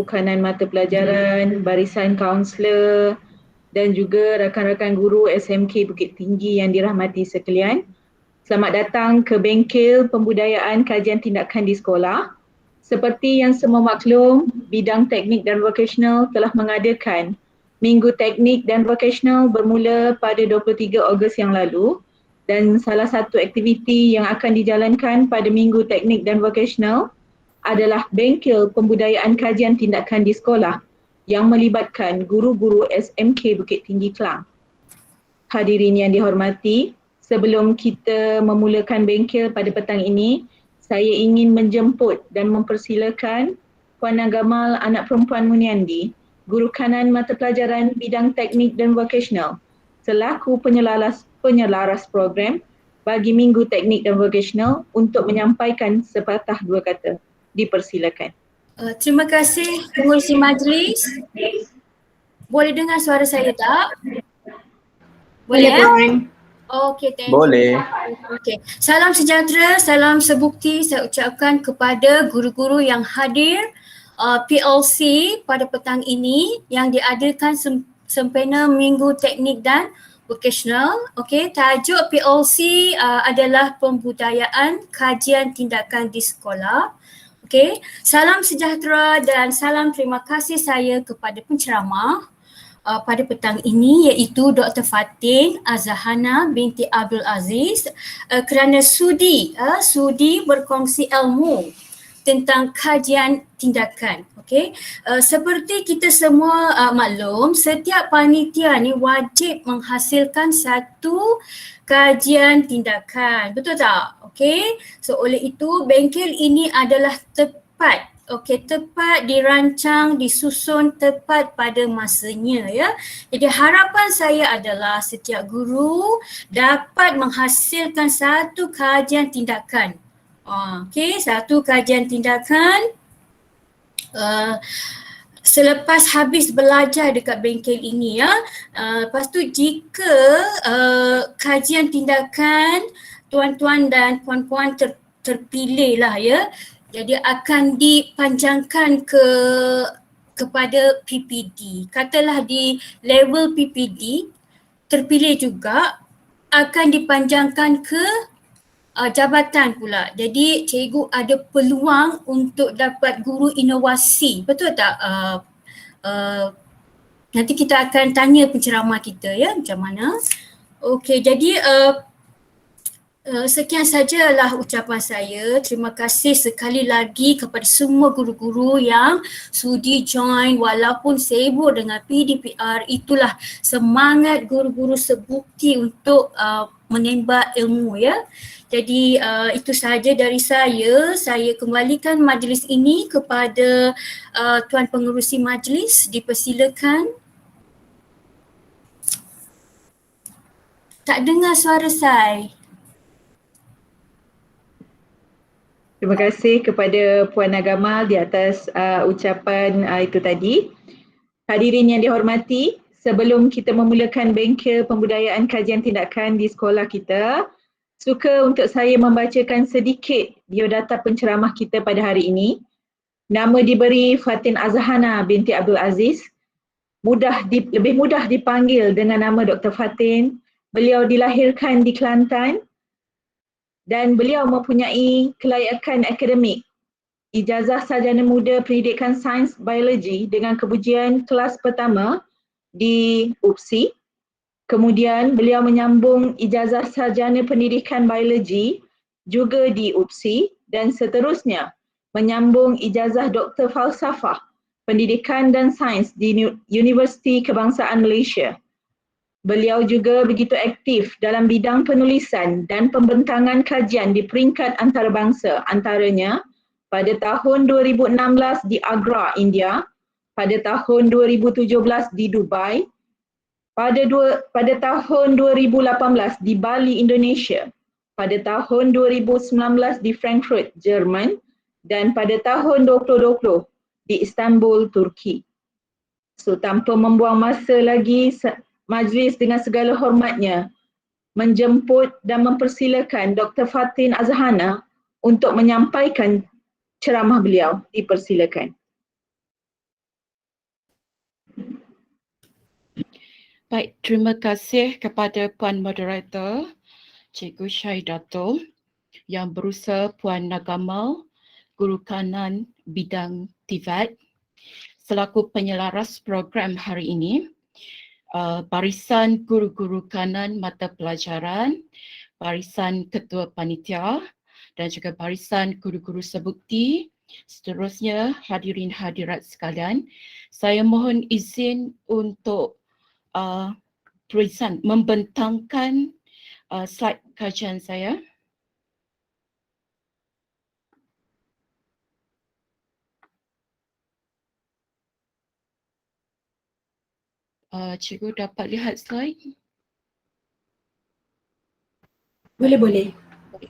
guru kanan mata pelajaran, barisan kaunselor dan juga rakan-rakan guru SMK Bukit Tinggi yang dirahmati sekalian. Selamat datang ke Bengkel Pembudayaan Kajian Tindakan di Sekolah. Seperti yang semua maklum, bidang teknik dan vokasional telah mengadakan Minggu Teknik dan Vokasional bermula pada 23 Ogos yang lalu, dan salah satu aktiviti yang akan dijalankan pada Minggu Teknik dan Vokasional adalah Bengkel Pembudayaan Kajian Tindakan di Sekolah yang melibatkan guru-guru SMK Bukit Tinggi Klang. Hadirin yang dihormati, sebelum kita memulakan bengkel pada petang ini, saya ingin menjemput dan mempersilakan Puan Agamal anak perempuan Muniandi, guru kanan mata pelajaran bidang teknik dan vokasional, selaku penyelaras program bagi Minggu Teknik dan Vokasional untuk menyampaikan sepatah dua kata. Dipersilakan. Terima kasih pengurusi majlis. Boleh dengar suara saya tak? Boleh ya? Okey, thank you. Boleh. Okey. Salam sejahtera, salam sebukti saya ucapkan kepada guru-guru yang hadir PLC pada petang ini yang diadakan sempena Minggu Teknik dan Vokasional. Okey, tajuk PLC adalah Pembudayaan Kajian Tindakan di Sekolah. Okey, salam sejahtera dan salam terima kasih saya kepada penceramah pada petang ini iaitu Dr. Fatin Azahana binti Abdul Aziz kerana sudi berkongsi ilmu tentang kajian tindakan. Okey, seperti kita semua maklum, setiap panitia ni wajib menghasilkan satu kajian tindakan. Betul tak? Okey. So oleh itu bengkel ini adalah tepat dirancang, disusun tepat pada masanya ya. Jadi harapan saya adalah setiap guru dapat menghasilkan satu kajian tindakan. Okey, satu kajian tindakan selepas habis belajar dekat bengkel ini ya. Lepas tu jika kajian tindakan tuan-tuan dan puan-puan terpilih lah ya, jadi akan dipanjangkan kepada PPD. Katalah di level PPD terpilih juga akan dipanjangkan ke jabatan pula. Jadi cikgu ada peluang untuk dapat guru inovasi. Betul tak? Nanti kita akan tanya penceramah kita ya macam mana. Okey, jadi sekian sajalah ucapan saya. Terima kasih sekali lagi kepada semua guru-guru yang sudi join walaupun sibuk dengan PDPR. Itulah semangat guru-guru sebukti untuk menembak ilmu ya. Jadi itu sahaja dari saya. Saya kembalikan majlis ini kepada Tuan Pengerusi Majlis. Dipersilakan. Tak dengar suara saya. Terima kasih kepada Puan Agamal di atas ucapan itu tadi. Hadirin yang dihormati, sebelum kita memulakan bengkel pembudayaan kajian tindakan di sekolah kita, suka untuk saya membacakan sedikit biodata penceramah kita pada hari ini. Nama diberi Fatin Azahana binti Abdul Aziz. Lebih mudah dipanggil dengan nama Dr. Fatin. Beliau dilahirkan di Kelantan dan beliau mempunyai kelayakan akademik ijazah sarjana muda pendidikan sains biologi dengan kepujian kelas pertama di UPSI. Kemudian beliau menyambung ijazah sarjana pendidikan biologi juga di UPSI dan seterusnya menyambung ijazah Doktor Falsafah Pendidikan dan Sains di Universiti Kebangsaan Malaysia. Beliau juga begitu aktif dalam bidang penulisan dan pembentangan kajian di peringkat antarabangsa, antaranya pada tahun 2016 di Agra, India, pada tahun 2017 di Dubai, pada tahun 2018 di Bali, Indonesia, pada tahun 2019 di Frankfurt, Jerman dan pada tahun 2020 di Istanbul, Turki. So tanpa membuang masa lagi, majlis dengan segala hormatnya menjemput dan mempersilakan Dr. Fatin Azahana untuk menyampaikan ceramah beliau. Dipersilakan. Baik, terima kasih kepada Puan Moderator, Cikgu Syaidatul, yang berusaha Puan Nagamal, Guru Kanan Bidang TVET, selaku penyelaras program hari ini. Barisan Guru-Guru Kanan Mata Pelajaran, Barisan Ketua Panitia dan juga Barisan Guru-Guru Sebukti, seterusnya hadirin hadirat sekalian, saya mohon izin untuk membentangkan slide kajian saya. Cikgu dapat lihat slide? Boleh.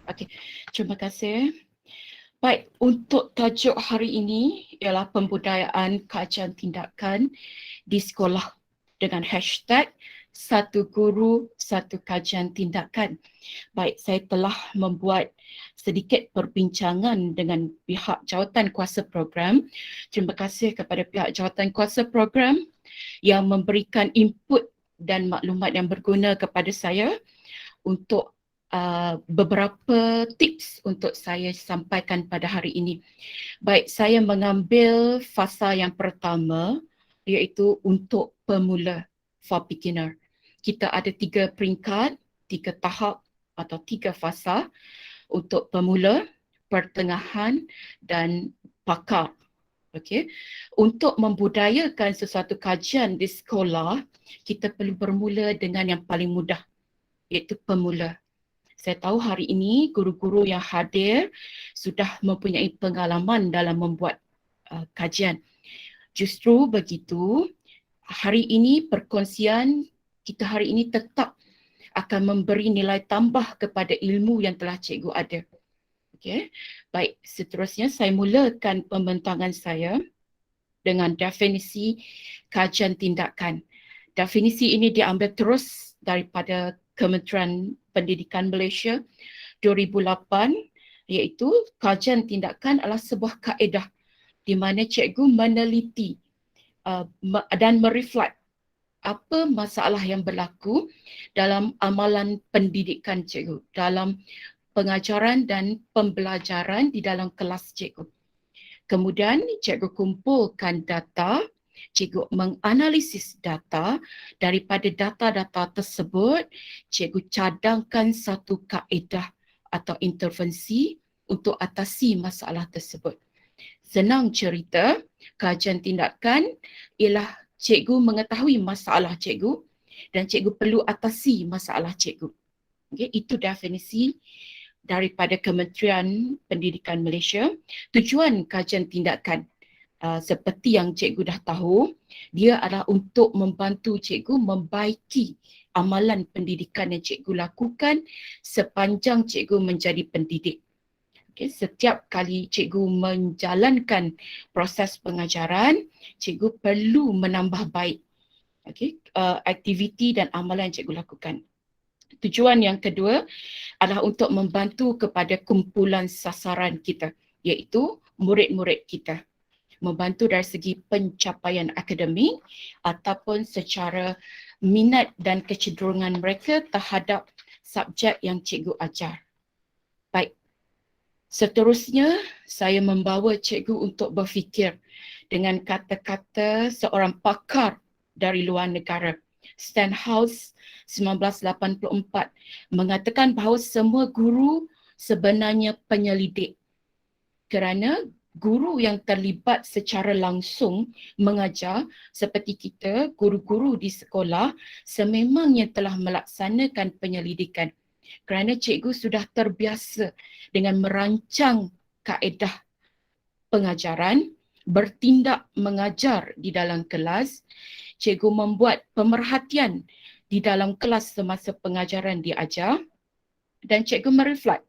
Okey, terima kasih. Baik, untuk tajuk hari ini ialah pembudayaan kajian tindakan di sekolah dengan hashtag satu guru satu kajian tindakan. Baik, saya telah membuat sedikit perbincangan dengan pihak jawatan kuasa program. Terima kasih kepada pihak jawatan kuasa program yang memberikan input dan maklumat yang berguna kepada saya untuk beberapa tips untuk saya sampaikan pada hari ini. Baik, saya mengambil fasa yang pertama iaitu untuk pemula, for beginner. Kita ada 3 peringkat, 3 tahap atau 3 fasa untuk pemula, pertengahan dan pakar. Okey. Untuk membudayakan sesuatu kajian di sekolah, kita perlu bermula dengan yang paling mudah, iaitu pemula. Saya tahu hari ini guru-guru yang hadir sudah mempunyai pengalaman dalam membuat kajian. Justru begitu, hari ini perkongsian kita hari ini tetap akan memberi nilai tambah kepada ilmu yang telah cikgu ada. Okey. Baik, seterusnya saya mulakan pembentangan saya dengan definisi kajian tindakan. Definisi ini diambil terus daripada Kementerian Pendidikan Malaysia 2008, iaitu kajian tindakan adalah sebuah kaedah di mana cikgu meneliti dan mereflect apa masalah yang berlaku dalam amalan pendidikan cikgu, dalam pengajaran dan pembelajaran di dalam kelas cikgu. Kemudian cikgu kumpulkan data, cikgu menganalisis data. Daripada data-data tersebut, cikgu cadangkan satu kaedah atau intervensi untuk atasi masalah tersebut. Senang cerita, kajian tindakan ialah cikgu mengetahui masalah cikgu dan cikgu perlu atasi masalah cikgu. Okay, itu definisi daripada Kementerian Pendidikan Malaysia. Tujuan kajian tindakan seperti yang cikgu dah tahu, dia adalah untuk membantu cikgu membaiki amalan pendidikan yang cikgu lakukan sepanjang cikgu menjadi pendidik. Okay, setiap kali cikgu menjalankan proses pengajaran, cikgu perlu menambah baik aktiviti dan amalan yang cikgu lakukan. Tujuan yang kedua adalah untuk membantu kepada kumpulan sasaran kita, iaitu murid-murid kita. Membantu dari segi pencapaian akademik ataupun secara minat dan kecenderungan mereka terhadap subjek yang cikgu ajar. Baik, seterusnya saya membawa cikgu untuk berfikir dengan kata-kata seorang pakar dari luar negara. Stenhouse 1984 mengatakan bahawa semua guru sebenarnya penyelidik, kerana guru yang terlibat secara langsung mengajar seperti kita, guru-guru di sekolah, sememangnya telah melaksanakan penyelidikan, kerana cikgu sudah terbiasa dengan merancang kaedah pengajaran, bertindak mengajar di dalam kelas. Cikgu membuat pemerhatian di dalam kelas semasa pengajaran diajar dan cikgu mereflect,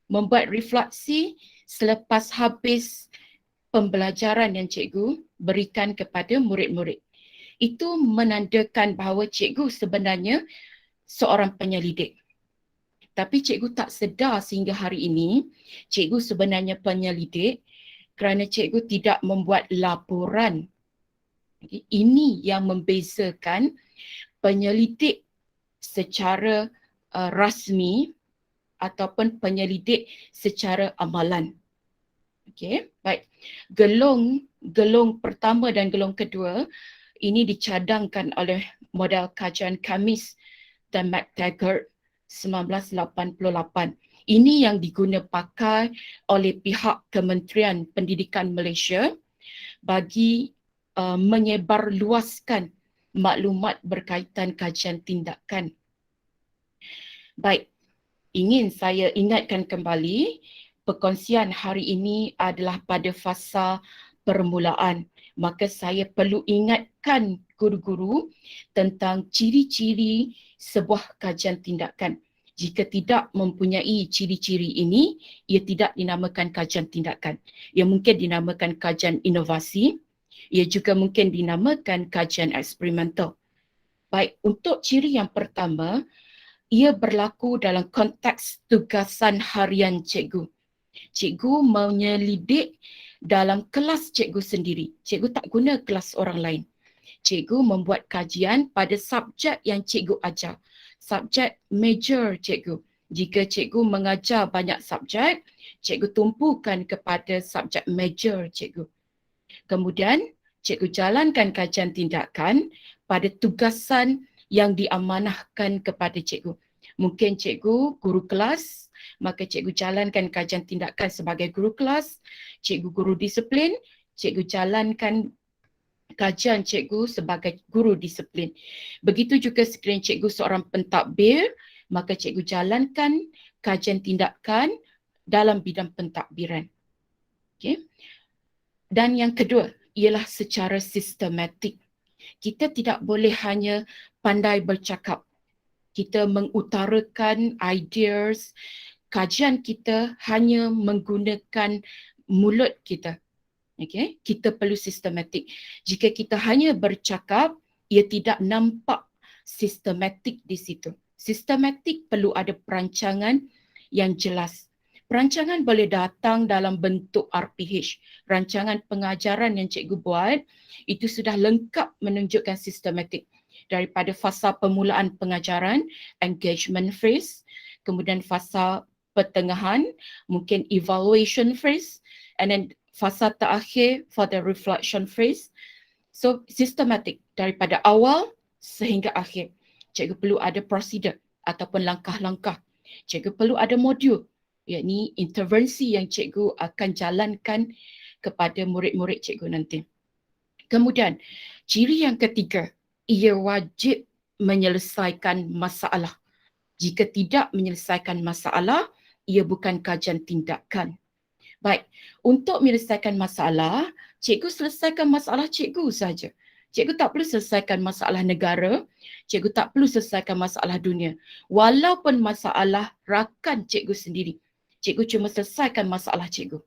membuat refleksi selepas habis pembelajaran yang cikgu berikan kepada murid-murid. Itu menandakan bahawa cikgu sebenarnya seorang penyelidik. Tapi cikgu tak sedar sehingga hari ini cikgu sebenarnya penyelidik kerana cikgu tidak membuat laporan Okay. Ini yang membezakan penyelidik secara rasmi ataupun penyelidik secara amalan. Okey, baik. Gelong pertama dan gelong kedua ini dicadangkan oleh model kajian Kamis dan McTaggart 1988. Ini yang diguna pakai oleh pihak Kementerian Pendidikan Malaysia bagi menyebarluaskan maklumat berkaitan kajian tindakan. Baik, ingin saya ingatkan kembali, perkongsian hari ini adalah pada fasa permulaan. Maka saya perlu ingatkan guru-guru tentang ciri-ciri sebuah kajian tindakan. Jika tidak mempunyai ciri-ciri ini, ia tidak dinamakan kajian tindakan. Ia mungkin dinamakan kajian inovasi, ia juga mungkin dinamakan kajian eksperimental. Baik, untuk ciri yang pertama, ia berlaku dalam konteks tugasan harian cikgu. Cikgu menyelidik dalam kelas cikgu sendiri. Cikgu tak guna kelas orang lain. Cikgu membuat kajian pada subjek yang cikgu ajar. Subjek major cikgu. Jika cikgu mengajar banyak subjek, cikgu tumpukan kepada subjek major cikgu. Kemudian, cikgu jalankan kajian tindakan pada tugasan yang diamanahkan kepada cikgu. Mungkin cikgu guru kelas, maka cikgu jalankan kajian tindakan sebagai guru kelas. Cikgu guru disiplin, cikgu jalankan kajian cikgu sebagai guru disiplin. Begitu juga sekiranya cikgu seorang pentadbir, maka cikgu jalankan kajian tindakan dalam bidang pentadbiran. Okay. Dan yang kedua ialah secara sistematik. Kita tidak boleh hanya pandai bercakap. Kita mengutarakan ideas, kajian kita hanya menggunakan mulut kita. Okay? Kita perlu sistematik. Jika kita hanya bercakap, ia tidak nampak sistematik di situ. Sistematik perlu ada perancangan yang jelas. Perancangan boleh datang dalam bentuk RPH. Rancangan pengajaran yang cikgu buat, itu sudah lengkap menunjukkan sistematik. Daripada fasa permulaan pengajaran, engagement phase, kemudian fasa pertengahan, mungkin evaluation phase, and then fasa terakhir for the reflection phase. So, sistematik daripada awal sehingga akhir. Cikgu perlu ada prosedur ataupun langkah-langkah. Cikgu perlu ada modul, yakni intervensi yang cikgu akan jalankan kepada murid-murid cikgu nanti. Kemudian, ciri yang ketiga, ia wajib menyelesaikan masalah. Jika tidak menyelesaikan masalah, ia bukan kajian tindakan. Baik, untuk menyelesaikan masalah, cikgu selesaikan masalah cikgu saja. Cikgu tak perlu selesaikan masalah negara, cikgu tak perlu selesaikan masalah dunia. Walaupun masalah rakan cikgu sendiri, cikgu cuma selesaikan masalah cikgu.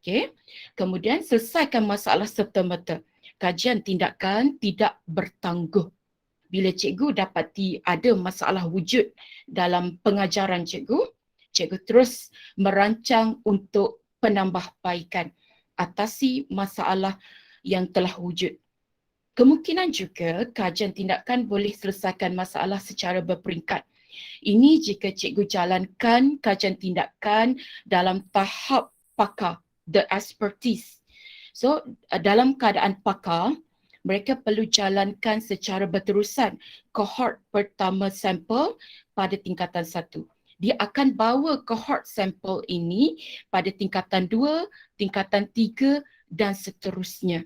Okay. Kemudian selesaikan masalah serta-merta. Kajian tindakan tidak bertangguh. Bila cikgu dapati ada masalah wujud dalam pengajaran cikgu, cikgu terus merancang untuk penambahbaikan, atasi masalah yang telah wujud. Kemungkinan juga kajian tindakan boleh selesaikan masalah secara berperingkat. Ini jika cikgu jalankan kajian tindakan dalam tahap pakar, the expertise. So, dalam keadaan pakar, mereka perlu jalankan secara berterusan kohort pertama sampel pada tingkatan 1. Dia akan bawa kohort sampel ini pada tingkatan 2, tingkatan 3 dan seterusnya.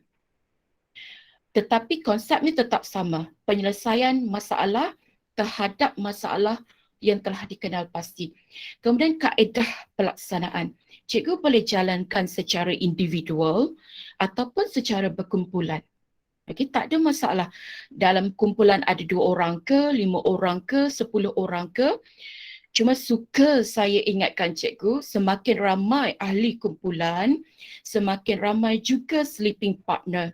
Tetapi konsepnya tetap sama, penyelesaian masalah terhadap masalah yang telah dikenal pasti. Kemudian kaedah pelaksanaan. Cikgu boleh jalankan secara individual ataupun secara berkumpulan. Okay, tak ada masalah. Dalam kumpulan ada 2 orang ke, 5 orang ke, 10 orang ke. Cuma suka saya ingatkan cikgu, semakin ramai ahli kumpulan, semakin ramai juga sleeping partner.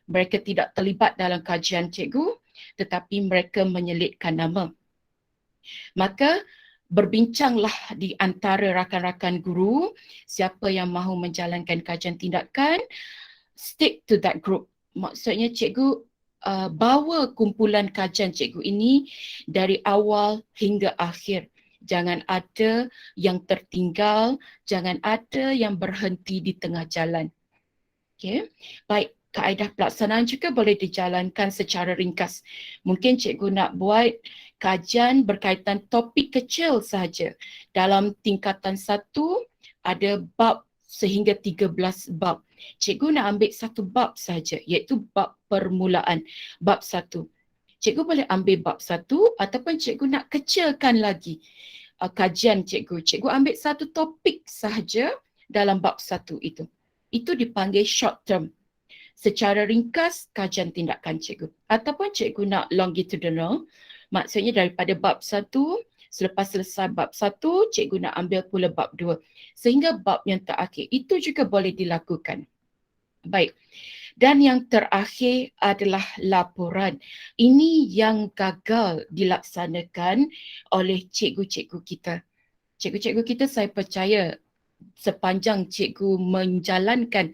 Mereka tidak terlibat dalam kajian cikgu, tetapi mereka menyelitkan nama. Maka berbincanglah di antara rakan-rakan guru, siapa yang mahu menjalankan kajian tindakan, stick to that group. maksudnya cikgu bawa kumpulan kajian cikgu ini dari awal hingga akhir. Jangan ada yang tertinggal, jangan ada yang berhenti di tengah jalan. Okay. Baik, kaedah pelaksanaan juga boleh dijalankan secara ringkas. Mungkin cikgu nak buat kajian berkaitan topik kecil sahaja. Dalam tingkatan 1 ada bab sehingga 13 bab. Cikgu nak ambil satu bab saja, iaitu bab permulaan, bab 1. Cikgu boleh ambil bab 1 ataupun cikgu nak kecilkan lagi kajian cikgu. Cikgu ambil satu topik sahaja dalam bab 1 itu. Itu dipanggil short term. Secara ringkas kajian tindakan cikgu. Ataupun cikgu nak longitudinal, maksudnya daripada bab 1, selepas selesai bab 1, cikgu nak ambil pula bab 2. Sehingga bab yang terakhir. Itu juga boleh dilakukan. Baik. Dan yang terakhir adalah laporan. Ini yang gagal dilaksanakan oleh cikgu-cikgu kita. Cikgu-cikgu kita saya percaya sepanjang cikgu menjalankan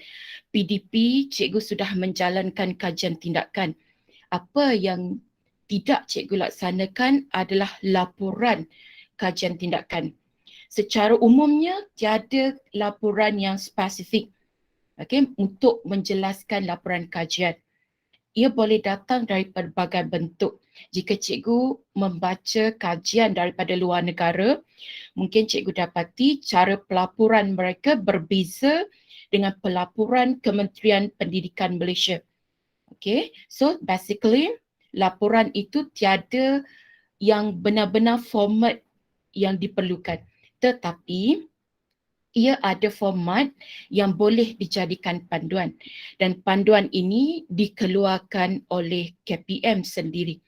PDP, cikgu sudah menjalankan kajian tindakan. Apa yang tidak cikgu laksanakan adalah laporan kajian tindakan. Secara umumnya tiada laporan yang spesifik, okay, untuk menjelaskan laporan kajian. Ia boleh datang dari pelbagai bentuk. Jika cikgu membaca kajian daripada luar negara, mungkin cikgu dapati cara pelaporan mereka berbeza dengan pelaporan Kementerian Pendidikan Malaysia. Okay, so basically laporan itu tiada yang benar-benar format yang diperlukan. Tetapi ia ada format yang boleh dijadikan panduan dan panduan ini dikeluarkan oleh KPM sendiri.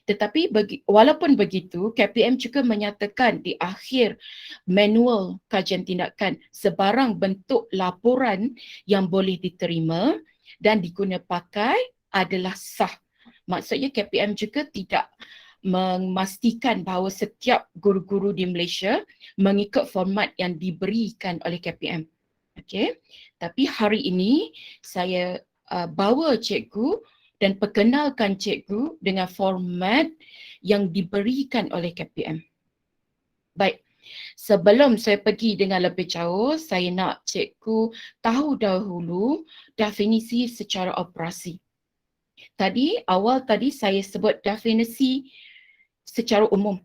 Tetapi walaupun begitu, KPM juga menyatakan di akhir manual kajian tindakan sebarang bentuk laporan yang boleh diterima dan diguna pakai adalah sah. Maksudnya KPM juga tidak memastikan bahawa setiap guru-guru di Malaysia mengikut format yang diberikan oleh KPM. Okay. Tapi hari ini saya bawa cikgu dan perkenalkan cikgu dengan format yang diberikan oleh KPM. Baik, sebelum saya pergi dengan lebih jauh, saya nak cikgu tahu dahulu definisi secara operasi. Awal tadi saya sebut definisi secara umum.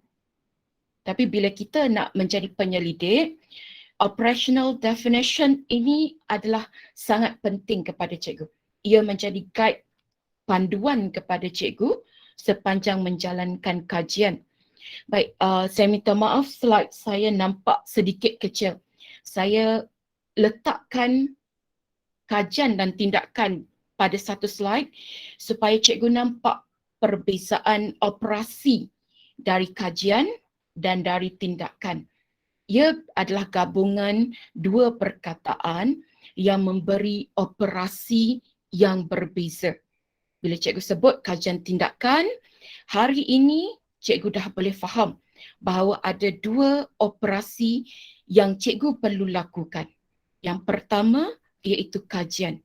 Tapi bila kita nak menjadi penyelidik, operational definition ini adalah sangat penting kepada cikgu. Ia menjadi guide panduan kepada cikgu sepanjang menjalankan kajian. Baik, saya minta maaf slide saya nampak sedikit kecil. Saya letakkan kajian dan tindakan pada satu slide supaya cikgu nampak perbezaan operasi dari kajian dan dari tindakan. Ia adalah gabungan dua perkataan yang memberi operasi yang berbeza. Bila cikgu sebut kajian tindakan, hari ini cikgu dah boleh faham bahawa ada dua operasi yang cikgu perlu lakukan. Yang pertama iaitu kajian.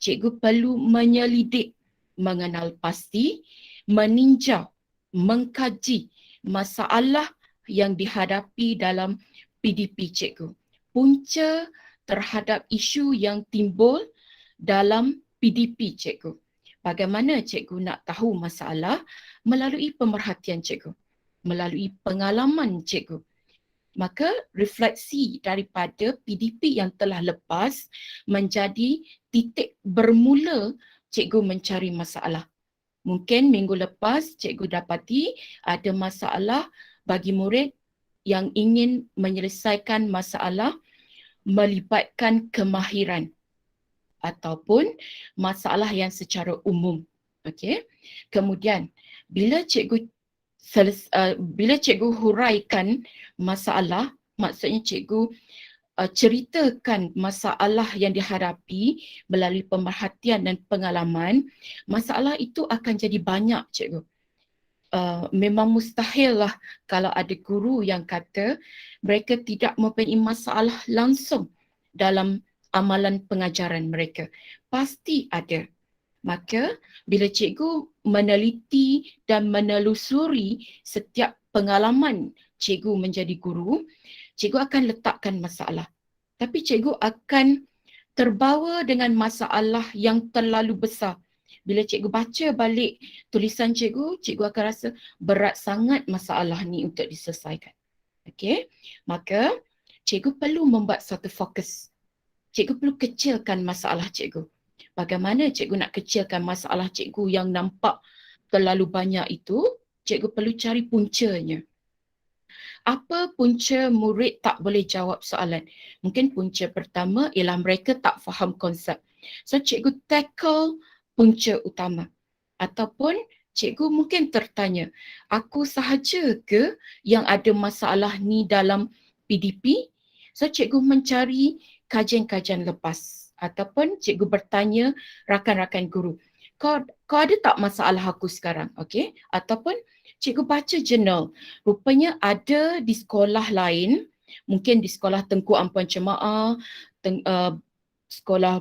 Cikgu perlu menyelidik, mengenal pasti, meninjau, mengkaji masalah yang dihadapi dalam PDP cikgu. Punca terhadap isu yang timbul dalam PDP cikgu. Bagaimana cikgu nak tahu masalah? Melalui pemerhatian cikgu, melalui pengalaman cikgu. Maka refleksi daripada PDP yang telah lepas menjadi titik bermula cikgu mencari masalah. Mungkin minggu lepas cikgu dapati ada masalah bagi murid yang ingin menyelesaikan masalah melibatkan kemahiran ataupun masalah yang secara umum. Okey. Kemudian bila cikgu huraikan masalah, maksudnya cikgu ceritakan masalah yang dihadapi melalui pemerhatian dan pengalaman, masalah itu akan jadi banyak cikgu. Memang mustahil lah kalau ada guru yang kata mereka tidak mempunyai masalah langsung dalam amalan pengajaran mereka. Pasti ada. Maka bila cikgu meneliti dan menelusuri setiap pengalaman cikgu menjadi guru, cikgu akan letakkan masalah. Tapi cikgu akan terbawa dengan masalah yang terlalu besar. Bila cikgu baca balik tulisan cikgu, cikgu akan rasa berat sangat masalah ni untuk diselesaikan. Okey, maka cikgu perlu membuat satu fokus. Cikgu perlu kecilkan masalah cikgu. Bagaimana cikgu nak kecilkan masalah cikgu yang nampak terlalu banyak itu? Cikgu perlu cari puncanya. Apa punca murid tak boleh jawab soalan? Mungkin punca pertama ialah mereka tak faham konsep. So cikgu tackle punca utama. Ataupun cikgu mungkin tertanya, aku sahaja ke yang ada masalah ni dalam PDP? So cikgu mencari kajian-kajian lepas. Ataupun cikgu bertanya rakan-rakan guru, kau ada tak masalah aku sekarang? Okay? Ataupun cikgu baca jurnal. Rupanya ada di sekolah lain, mungkin di sekolah Tengku Ampuan Cemaah, sekolah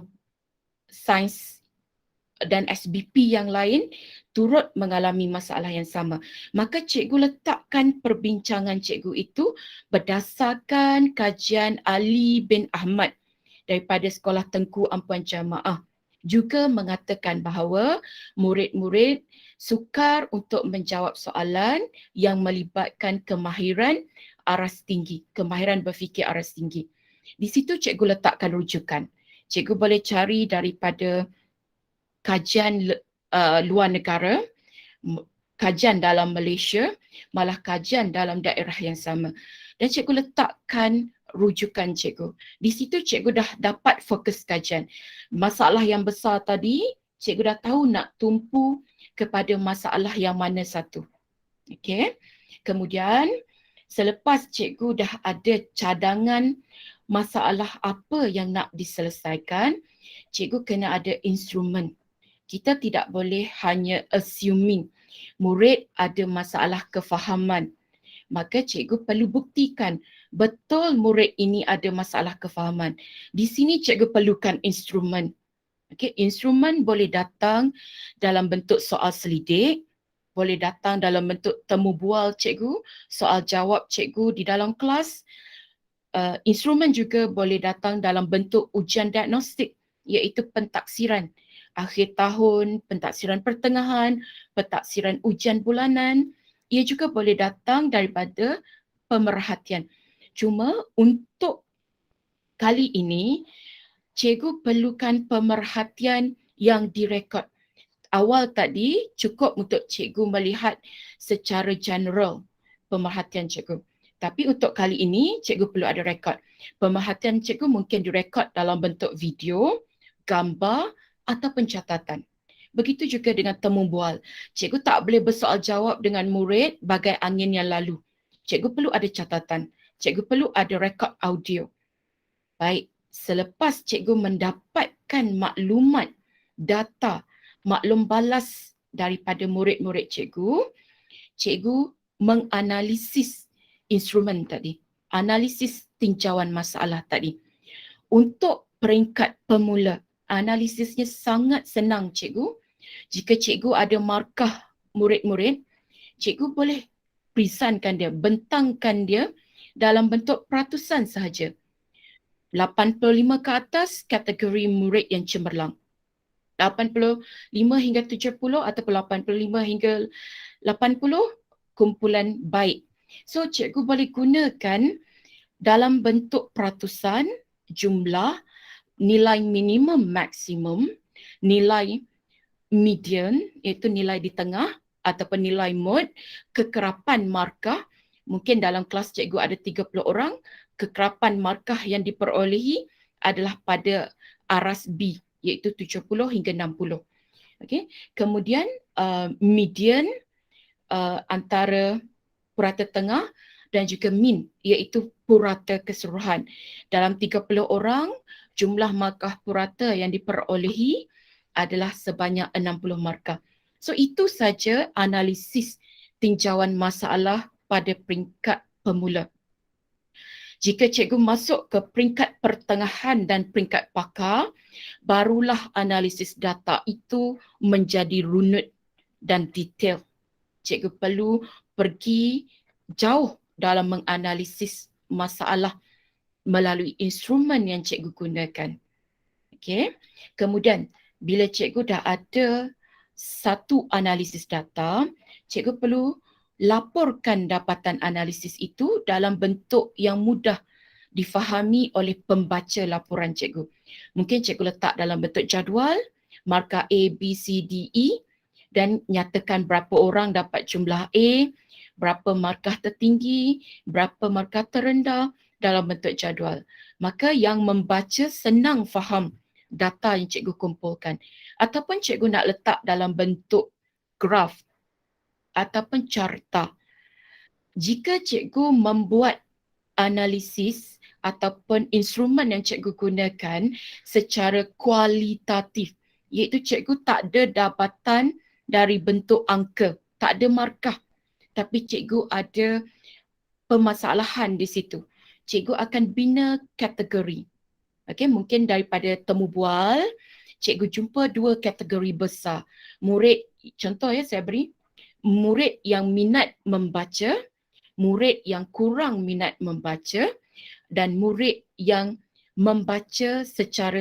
sains dan SBP yang lain turut mengalami masalah yang sama. Maka cikgu letakkan perbincangan cikgu itu berdasarkan kajian Ali bin Ahmad daripada sekolah Tengku Ampuan Jamaah. Juga mengatakan bahawa murid-murid sukar untuk menjawab soalan yang melibatkan kemahiran aras tinggi, kemahiran berfikir aras tinggi. Di situ cikgu letakkan rujukan. Cikgu boleh cari daripada kajian luar negara, kajian dalam Malaysia, malah kajian dalam daerah yang sama. Dan cikgu letakkan rujukan cikgu. Di situ cikgu dah dapat fokus kajian. Masalah yang besar tadi, cikgu dah tahu nak tumpu kepada masalah yang mana satu. Okey. Kemudian selepas cikgu dah ada cadangan masalah apa yang nak diselesaikan, cikgu kena ada instrumen. Kita tidak boleh hanya assuming murid ada masalah kefahaman. Maka cikgu perlu buktikan betul murid ini ada masalah kefahaman. Di sini cikgu perlukan instrumen. Okay, instrumen boleh datang dalam bentuk soal selidik, boleh datang dalam bentuk temu bual cikgu, soal jawab cikgu di dalam kelas. Instrumen juga boleh datang dalam bentuk ujian diagnostik, iaitu pentaksiran akhir tahun, pentaksiran pertengahan, pentaksiran ujian bulanan. Ia juga boleh datang daripada pemerhatian. Cuma untuk kali ini, cikgu perlukan pemerhatian yang direkod. Awal tadi cukup untuk cikgu melihat secara general pemerhatian cikgu. Tapi untuk kali ini, cikgu perlu ada rekod. Pemerhatian cikgu mungkin direkod dalam bentuk video, gambar atau pencatatan. Begitu juga dengan temu bual. Cikgu tak boleh bersoal jawab dengan murid bagai angin yang lalu. Cikgu perlu ada catatan. Cikgu perlu ada rekod audio. Baik, selepas cikgu mendapatkan maklumat, data, maklum balas daripada murid-murid cikgu, cikgu menganalisis instrumen tadi. Analisis tinjauan masalah tadi. Untuk peringkat pemula, analisisnya sangat senang cikgu. Jika cikgu ada markah murid-murid, cikgu boleh presentkan dia, bentangkan dia dalam bentuk peratusan sahaja. 85 ke atas kategori murid yang cemerlang. 85 hingga 70 ataupun 85 hingga 80 kumpulan baik. So cikgu boleh gunakan dalam bentuk peratusan, jumlah, nilai minimum maksimum, nilai median iaitu nilai di tengah ataupun nilai mode, kekerapan markah. Mungkin dalam kelas cikgu ada 30 orang, kekerapan markah yang diperolehi adalah pada aras B iaitu 70 hingga 60. Okay. Kemudian median antara purata tengah dan juga min iaitu purata keseluruhan. Dalam 30 orang, jumlah markah purata yang diperolehi adalah sebanyak 60 markah. So itu saja analisis tinjauan masalah pada peringkat pemula. Jika cikgu masuk ke peringkat peringkat pertengahan dan peringkat pakar, barulah analisis data itu menjadi runut dan detail. Cikgu perlu pergi jauh dalam menganalisis masalah melalui instrumen yang cikgu gunakan. Okey. Kemudian bila cikgu dah ada satu analisis data, cikgu perlu laporkan dapatan analisis itu dalam bentuk yang mudah difahami oleh pembaca laporan cikgu. Mungkin cikgu letak dalam bentuk jadual, markah A, B, C, D, E dan nyatakan berapa orang dapat jumlah A, berapa markah tertinggi, berapa markah terendah dalam bentuk jadual. Maka yang membaca senang faham data yang cikgu kumpulkan. Ataupun cikgu nak letak dalam bentuk graf ataupun carta. Jika cikgu membuat analisis ataupun instrumen yang cikgu gunakan secara kualitatif, iaitu cikgu tak ada dapatan dari bentuk angka, tak ada markah, tapi cikgu ada permasalahan di situ. Cikgu akan bina kategori. Okey, mungkin daripada temu bual, cikgu jumpa dua kategori besar. Murid, contoh ya saya beri, murid yang minat membaca, murid yang kurang minat membaca dan murid yang membaca secara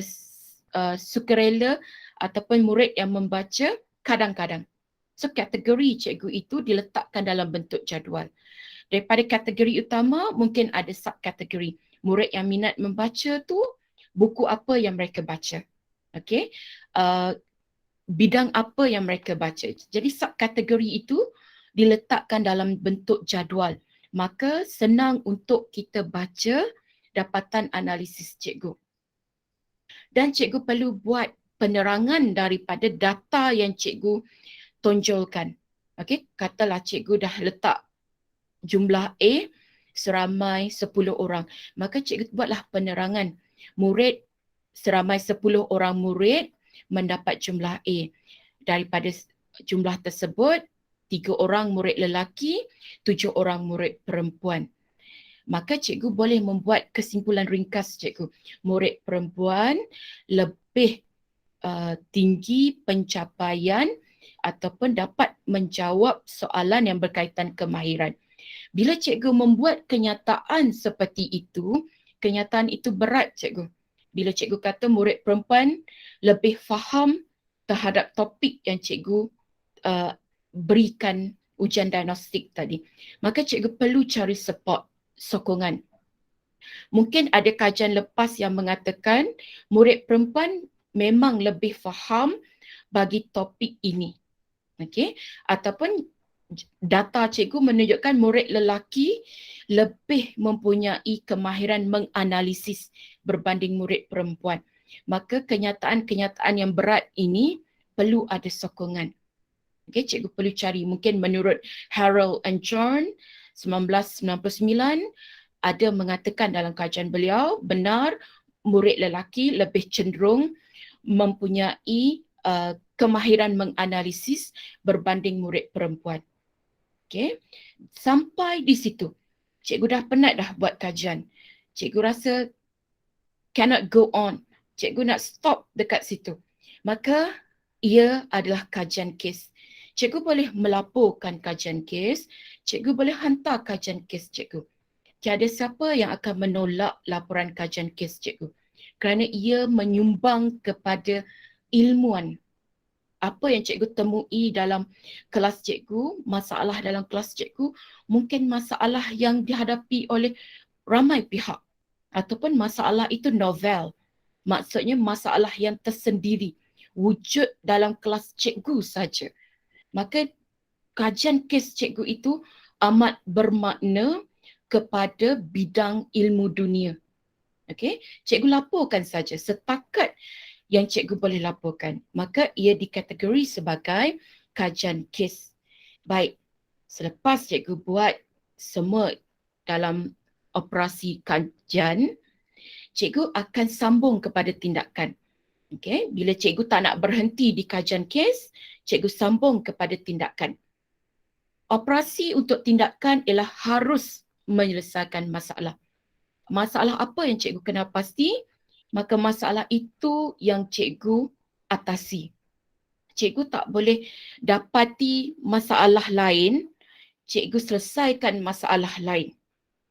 sukarela ataupun murid yang membaca kadang-kadang. So kategori cikgu itu diletakkan dalam bentuk jadual. Daripada kategori utama mungkin ada subkategori. Murid yang minat membaca tu buku apa yang mereka baca. Okey. Bidang apa yang mereka baca. Jadi subkategori itu diletakkan dalam bentuk jadual. Maka senang untuk kita baca dapatan analisis cikgu. Dan cikgu perlu buat penerangan daripada data yang cikgu tonjolkan. Okey, katalah cikgu dah letak jumlah A seramai 10 orang. Maka cikgu buatlah penerangan. Murid seramai 10 orang murid mendapat jumlah A. Daripada jumlah tersebut, 3 orang murid lelaki, 7 orang murid perempuan. Maka cikgu boleh membuat kesimpulan ringkas cikgu. Murid perempuan lebih tinggi pencapaian ataupun dapat menjawab soalan yang berkaitan kemahiran. Bila cikgu membuat kenyataan seperti itu, kenyataan itu berat cikgu. Bila cikgu kata murid perempuan lebih faham terhadap topik yang cikgu berikan ujian diagnostik tadi, maka cikgu perlu cari support, sokongan. Mungkin ada kajian lepas yang mengatakan murid perempuan memang lebih faham bagi topik ini. Okey, ataupun data cikgu menunjukkan murid lelaki lebih mempunyai kemahiran menganalisis berbanding murid perempuan. Maka kenyataan-kenyataan yang berat ini perlu ada sokongan. Okey, cikgu perlu cari, mungkin menurut Harold and John 1999 ada mengatakan dalam kajian beliau benar murid lelaki lebih cenderung mempunyai kemahiran menganalisis berbanding murid perempuan. Okey, sampai di situ cikgu dah penat dah buat kajian. Cikgu rasa cannot go on. Cikgu nak stop dekat situ. Maka ia adalah kajian kes. Cikgu boleh melaporkan kajian kes, cikgu boleh hantar kajian kes cikgu. Tiada siapa yang akan menolak laporan kajian kes cikgu kerana ia menyumbang kepada ilmuan. Apa yang cikgu temui dalam kelas cikgu, masalah dalam kelas cikgu, mungkin masalah yang dihadapi oleh ramai pihak ataupun masalah itu novel. Maksudnya masalah yang tersendiri, wujud dalam kelas cikgu saja. Maka kajian kes cikgu itu amat bermakna kepada bidang ilmu dunia. Okey, cikgu laporkan saja setakat yang cikgu boleh laporkan. Maka ia dikategori sebagai kajian kes. Baik, selepas cikgu buat semua dalam operasi kajian, cikgu akan sambung kepada tindakan. Okey, bila cikgu tak nak berhenti di kajian kes, cikgu sambung kepada tindakan. Operasi untuk tindakan ialah harus menyelesaikan masalah. masalah apa yang cikgu kenal pasti, maka masalah itu yang cikgu atasi. Cikgu tak boleh dapati masalah lain, cikgu selesaikan masalah lain.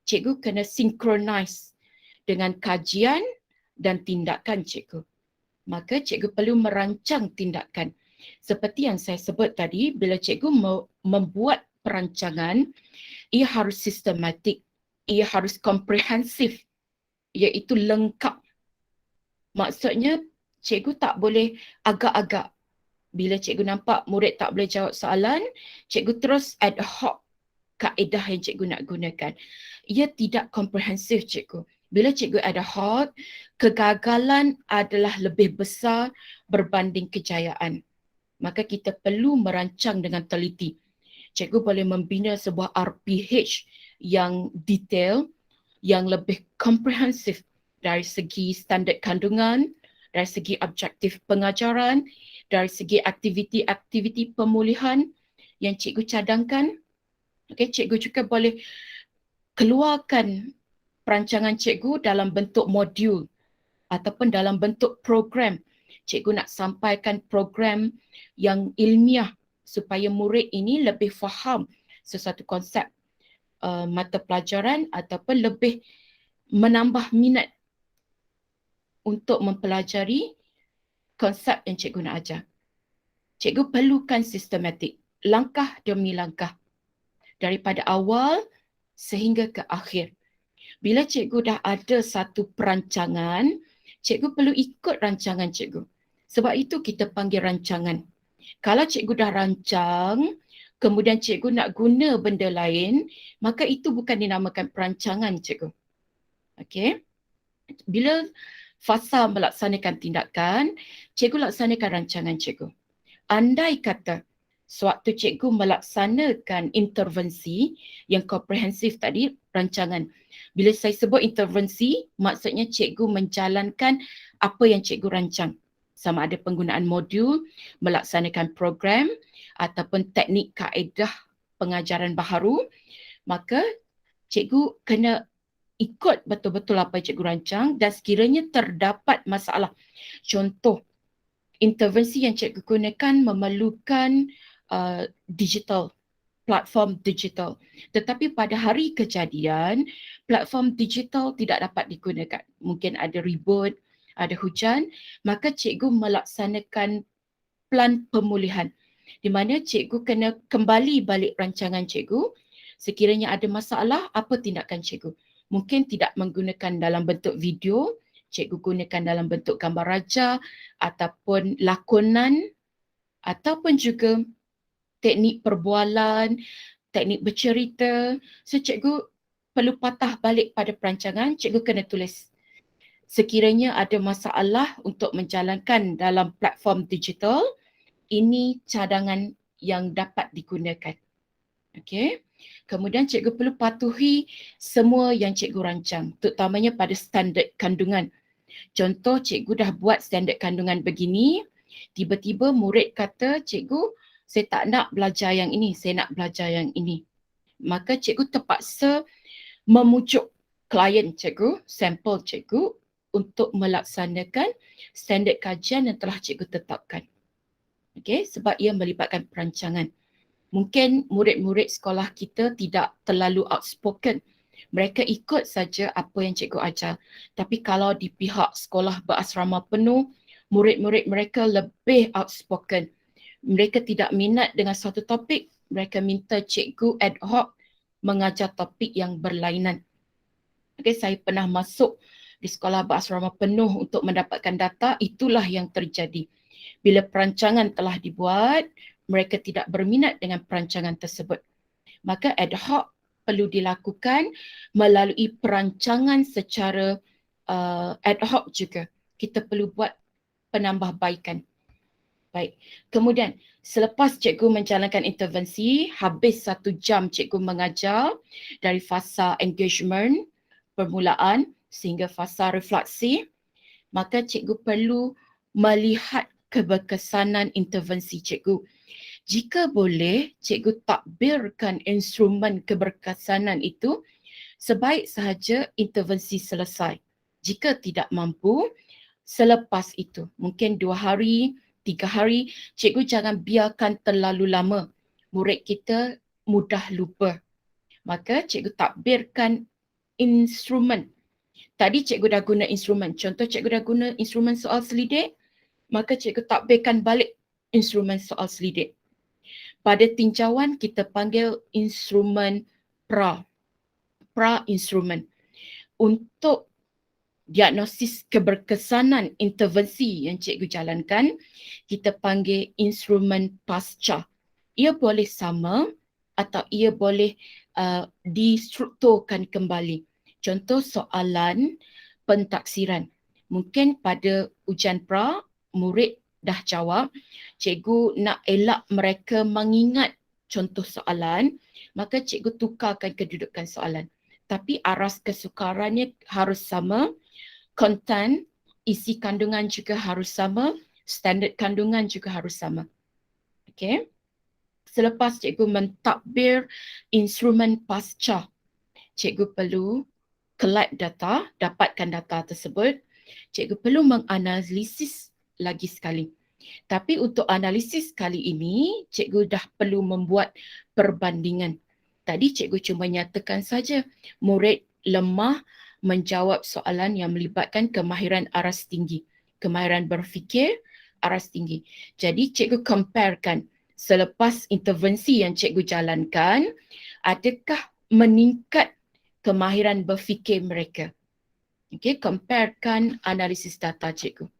Cikgu kena synchronize dengan kajian dan tindakan cikgu. Maka cikgu perlu merancang tindakan. Seperti yang saya sebut tadi, bila cikgu membuat perancangan, ia harus sistematik, ia harus komprehensif, iaitu lengkap. Maksudnya, cikgu tak boleh agak-agak. Bila cikgu nampak murid tak boleh jawab soalan, cikgu terus ad hoc kaedah yang cikgu nak gunakan. Ia tidak komprehensif cikgu. Bila cikgu ad hoc, kegagalan adalah lebih besar berbanding kejayaan. Maka kita perlu merancang dengan teliti. Cikgu boleh membina sebuah RPH yang detail, yang lebih komprehensif dari segi standard kandungan, dari segi objektif pengajaran, dari segi aktiviti-aktiviti pemulihan yang cikgu cadangkan. Okay, cikgu juga boleh keluarkan perancangan cikgu dalam bentuk modul ataupun dalam bentuk program. Cikgu nak sampaikan program yang ilmiah supaya murid ini lebih faham sesuatu konsep mata pelajaran ataupun lebih menambah minat untuk mempelajari konsep yang cikgu nak ajar. Cikgu perlukan sistematik, langkah demi langkah, daripada awal sehingga ke akhir. Bila cikgu dah ada satu perancangan, cikgu perlu ikut rancangan cikgu. Sebab itu kita panggil rancangan. Kalau cikgu dah rancang, kemudian cikgu nak guna benda lain, maka itu bukan dinamakan perancangan cikgu. Okey. Bila fasa melaksanakan tindakan, cikgu laksanakan rancangan cikgu. Andai kata sewaktu cikgu melaksanakan intervensi yang komprehensif tadi, rancangan. Bila saya sebut intervensi, maksudnya cikgu menjalankan apa yang cikgu rancang. Sama ada penggunaan modul, melaksanakan program ataupun teknik kaedah pengajaran baharu, maka cikgu kena ikut betul-betul apa yang cikgu rancang dan sekiranya terdapat masalah. Contoh, intervensi yang cikgu gunakan memerlukan digital, platform digital. Tetapi pada hari kejadian, platform digital tidak dapat digunakan. Mungkin ada ribut, ada hujan, maka cikgu melaksanakan plan pemulihan. Di mana cikgu kena kembali balik rancangan cikgu. Sekiranya ada masalah, apa tindakan cikgu? Mungkin tidak menggunakan dalam bentuk video, cikgu gunakan dalam bentuk gambar raja ataupun lakonan ataupun juga teknik perbualan, teknik bercerita. So cikgu perlu patah balik pada perancangan, cikgu kena tulis. Sekiranya ada masalah untuk menjalankan dalam platform digital, ini cadangan yang dapat digunakan. Okey. Kemudian cikgu perlu patuhi semua yang cikgu rancang, terutamanya pada standard kandungan. Contoh, cikgu dah buat standard kandungan begini, tiba-tiba murid kata, cikgu, saya tak nak belajar yang ini, saya nak belajar yang ini. Maka cikgu terpaksa memujuk klien cikgu, sampel cikgu untuk melaksanakan standard kajian yang telah cikgu tetapkan. Okey, sebab ia melibatkan perancangan. Mungkin murid-murid sekolah kita tidak terlalu outspoken. Mereka ikut saja apa yang cikgu ajar. Tapi kalau di pihak sekolah berasrama penuh, murid-murid mereka lebih outspoken. Mereka tidak minat dengan suatu topik, mereka minta cikgu ad hoc mengajar topik yang berlainan. Okay, saya pernah masuk di sekolah berasrama penuh untuk mendapatkan data, itulah yang terjadi. Bila perancangan telah dibuat, mereka tidak berminat dengan perancangan tersebut. Maka ad hoc perlu dilakukan melalui perancangan secara ad hoc juga. Kita perlu buat penambahbaikan. Baik. Kemudian selepas cikgu menjalankan intervensi, habis 1 jam cikgu mengajar dari fasa engagement, permulaan sehingga fasa refleksi, maka cikgu perlu melihat keberkesanan intervensi cikgu. Jika boleh, cikgu takbirkan instrumen keberkesanan itu Sebaik sahaja intervensi selesai. Jika tidak mampu, selepas itu, mungkin 2 hari, 3 hari, cikgu jangan biarkan terlalu lama. Murid kita mudah lupa. Maka cikgu takbirkan instrumen. Tadi cikgu dah guna instrumen. Contoh cikgu dah guna instrumen soal selidik, maka cikgu takbirkan balik instrumen soal selidik. Pada tinjauan kita panggil instrumen pra-instrumen. Untuk diagnosis keberkesanan intervensi yang cikgu jalankan, kita panggil instrumen pasca. Ia boleh sama atau ia boleh distrukturkan kembali. Contoh soalan pentaksiran. Mungkin pada ujian pra, murid dah jawab, cikgu nak elak mereka mengingat contoh soalan, maka cikgu tukarkan kedudukan soalan. Tapi aras kesukarannya harus sama, konten, isi kandungan juga harus sama, standard kandungan juga harus sama. Okey. Selepas cikgu mentadbir instrumen pasca, cikgu perlu collect data, dapatkan data tersebut. Cikgu perlu menganalisis lagi sekali. Tapi untuk analisis kali ini, cikgu dah perlu membuat perbandingan. Tadi cikgu cuma nyatakan saja murid lemah menjawab soalan yang melibatkan kemahiran aras tinggi. Kemahiran berfikir, aras tinggi. Jadi cikgu comparekan selepas intervensi yang cikgu jalankan, adakah meningkat kemahiran berfikir mereka. Okey, comparekan analisis data cikgu.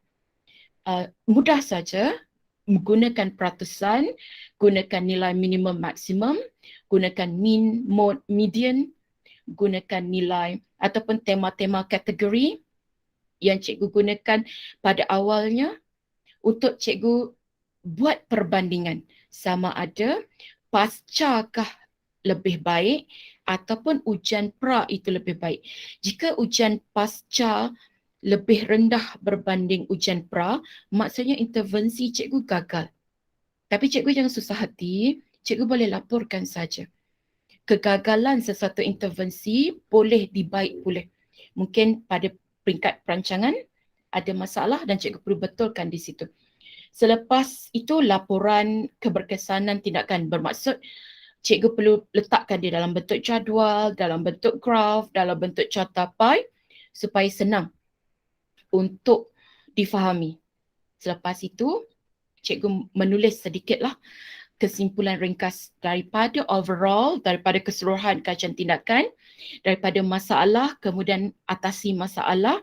Mudah saja, menggunakan peratusan, gunakan nilai minimum maksimum, gunakan mean, mode, median, gunakan nilai ataupun tema-tema kategori yang cikgu gunakan pada awalnya untuk cikgu buat perbandingan sama ada pascakah lebih baik ataupun ujian pra itu lebih baik. Jika ujian pasca lebih rendah berbanding ujian pra, maksudnya intervensi cikgu gagal. Tapi cikgu jangan susah hati, cikgu boleh laporkan saja. Kegagalan sesuatu intervensi boleh dibaik pulih. Mungkin pada peringkat perancangan ada masalah dan cikgu perlu betulkan di situ. Selepas itu laporan keberkesanan tindakan, bermaksud cikgu perlu letakkan dia dalam bentuk jadual, dalam bentuk graf, dalam bentuk cartapai supaya senang untuk difahami. Selepas itu, cikgu menulis sedikitlah kesimpulan ringkas daripada overall, daripada keseluruhan kajian tindakan, daripada masalah, kemudian atasi masalah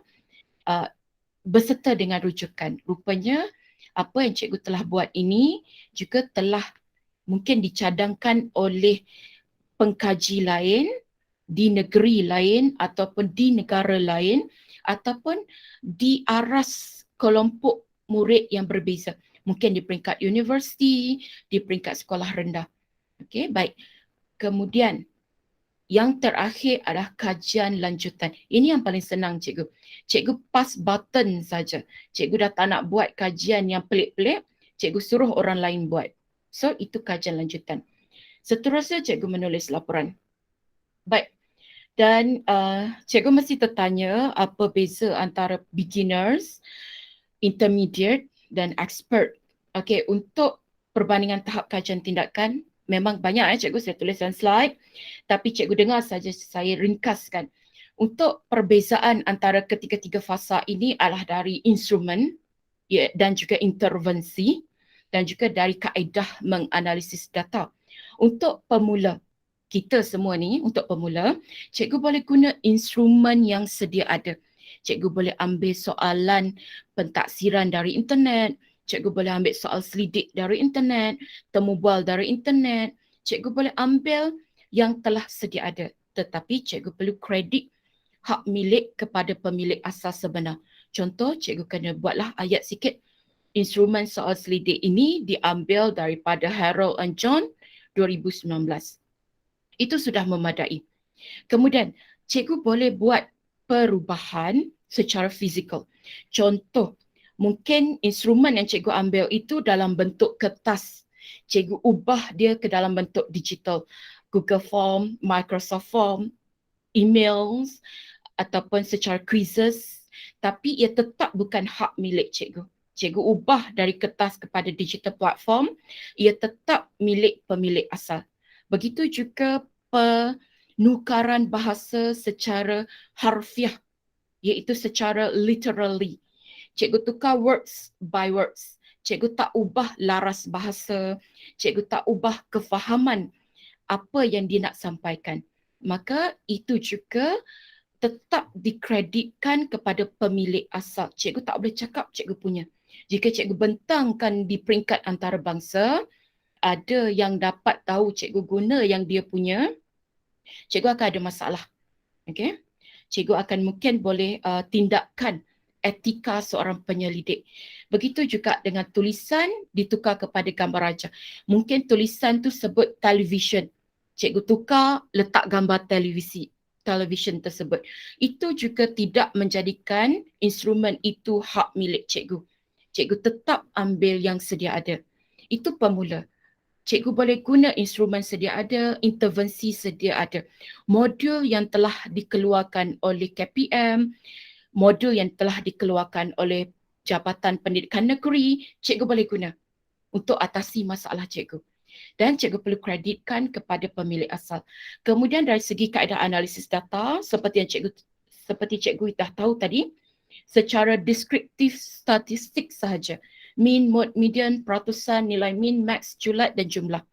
beserta dengan rujukan. Rupanya apa yang cikgu telah buat ini juga telah mungkin dicadangkan oleh pengkaji lain di negeri lain ataupun di negara lain ataupun di aras kelompok murid yang berbeza. Mungkin di peringkat universiti, di peringkat sekolah rendah. Okey, baik. Kemudian yang terakhir adalah kajian lanjutan. Ini yang paling senang cikgu. Cikgu pass button saja. Cikgu dah tak nak buat kajian yang pelik-pelik, cikgu suruh orang lain buat. So itu kajian lanjutan. Seterusnya cikgu menulis laporan. Baik. Dan cikgu mesti tertanya apa beza antara beginners, intermediate dan expert. Okey, untuk perbandingan tahap kajian tindakan, memang banyak cikgu saya tulis dalam slide, tapi cikgu dengar saja saya ringkaskan. Untuk perbezaan antara ketiga-tiga fasa ini adalah dari instrumen dan juga intervensi dan juga dari kaedah menganalisis data. Untuk pemula, kita semua ni untuk pemula, cikgu boleh guna instrumen yang sedia ada. Cikgu boleh ambil soalan pentaksiran dari internet, cikgu boleh ambil soal selidik dari internet, temu bual dari internet, cikgu boleh ambil yang telah sedia ada. Tetapi cikgu perlu kredit hak milik kepada pemilik asas sebenar. Contoh, cikgu kena buatlah ayat sikit. Instrumen soal selidik ini diambil daripada Harold and John 2019. Itu sudah memadai. Kemudian, cikgu boleh buat perubahan secara fizikal. Contoh, mungkin instrumen yang cikgu ambil itu dalam bentuk kertas. Cikgu ubah dia ke dalam bentuk digital. Google Form, Microsoft Form, emails ataupun secara quizzes, tapi ia tetap bukan hak milik cikgu. Cikgu ubah dari kertas kepada digital platform, ia tetap milik pemilik asal. Begitu juga penukaran bahasa secara harfiah, iaitu secara literally. Cikgu tukar words by words. Cikgu tak ubah laras bahasa, cikgu tak ubah kefahaman apa yang dia nak sampaikan. Maka itu juga tetap dikreditkan kepada pemilik asal. Cikgu tak boleh cakap cikgu punya. Jika cikgu bentangkan di peringkat antarabangsa, ada yang dapat tahu cikgu guna yang dia punya, cikgu akan ada masalah. Okay? Cikgu akan mungkin boleh tindakan etika seorang penyelidik. Begitu juga dengan tulisan ditukar kepada gambar raja. Mungkin tulisan tu sebut television. Cikgu tukar letak gambar television tersebut. Itu juga tidak menjadikan instrumen itu hak milik cikgu. Cikgu tetap ambil yang sedia ada. Itu pemula. Cikgu boleh guna instrumen sedia ada, intervensi sedia ada. Modul yang telah dikeluarkan oleh KPM, modul yang telah dikeluarkan oleh Jabatan Pendidikan Negeri, cikgu boleh guna untuk atasi masalah cikgu. Dan cikgu perlu kreditkan kepada pemilik asal. Kemudian dari segi kaedah analisis data, seperti yang cikgu dah tahu tadi, secara deskriptif statistik sahaja. Mean, mode, median, peratusan, nilai min, max, julat dan jumlah.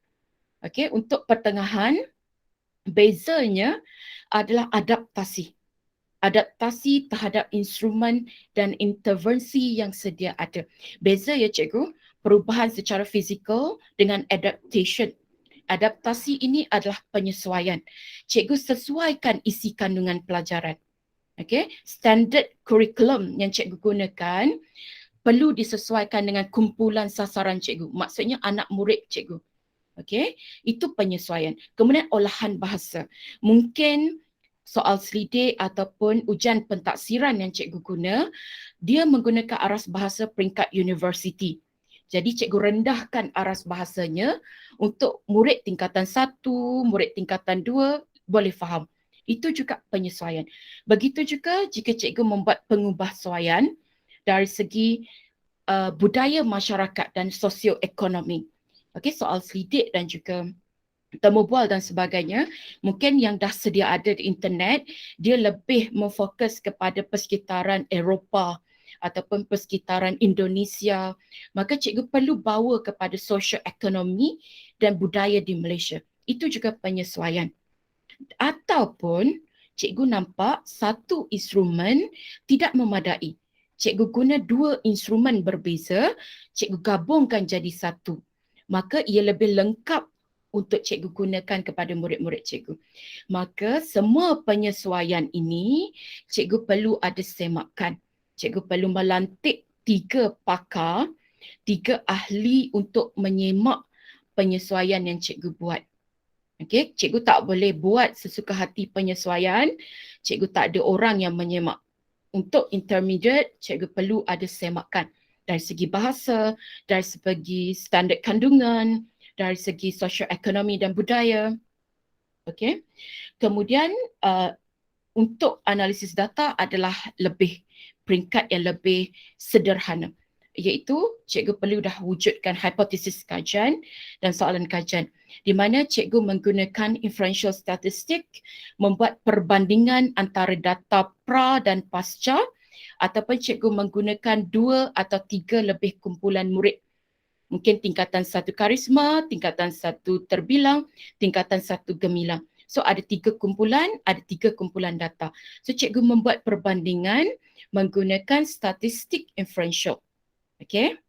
Okey, untuk pertengahan, bezanya adalah adaptasi. Adaptasi terhadap instrumen dan intervensi yang sedia ada. Beza ya cikgu, perubahan secara fizikal dengan adaptation. Adaptasi ini adalah penyesuaian. Cikgu sesuaikan isi kandungan pelajaran. Okay? Standard curriculum yang cikgu gunakan perlu disesuaikan dengan kumpulan sasaran cikgu. Maksudnya anak murid cikgu. Okay? Itu penyesuaian. Kemudian olahan bahasa. Mungkin soal selidik ataupun ujian pentaksiran yang cikgu guna, dia menggunakan aras bahasa peringkat universiti. Jadi cikgu rendahkan aras bahasanya untuk murid tingkatan 1, murid tingkatan 2 boleh faham. Itu juga penyesuaian. Begitu juga jika cikgu membuat pengubahsuaian dari segi budaya masyarakat dan sosioekonomi. Okey, soal selidik dan juga temu bual dan sebagainya, mungkin yang dah sedia ada di internet, dia lebih memfokus kepada persekitaran Eropah ataupun persekitaran Indonesia. Maka cikgu perlu bawa kepada sosioekonomi dan budaya di Malaysia. Itu juga penyesuaian. Ataupun cikgu nampak satu instrumen tidak memadai. Cikgu guna 2 instrumen berbeza, cikgu gabungkan jadi satu. Maka ia lebih lengkap untuk cikgu gunakan kepada murid-murid cikgu. Maka semua penyesuaian ini cikgu perlu ada semakan. Cikgu perlu melantik 3 pakar, 3 ahli untuk menyemak penyesuaian yang cikgu buat. Okey, cikgu tak boleh buat sesuka hati penyesuaian, cikgu tak ada orang yang menyemak. Untuk intermediate, cikgu perlu ada semakan dari segi bahasa, dari segi standard kandungan, dari segi sosioekonomi dan budaya. Okey. Kemudian untuk analisis data adalah peringkat yang lebih sederhana, iaitu cikgu perlu dah wujudkan hipotesis kajian dan soalan kajian di mana cikgu menggunakan inferential statistik, membuat perbandingan antara data pra dan pasca, ataupun cikgu menggunakan 2 atau 3 lebih kumpulan murid. Mungkin tingkatan 1 karisma, tingkatan 1 terbilang, tingkatan 1 gemilang. So ada 3 kumpulan, ada 3 kumpulan data. So cikgu membuat perbandingan menggunakan statistik inferential. Okay,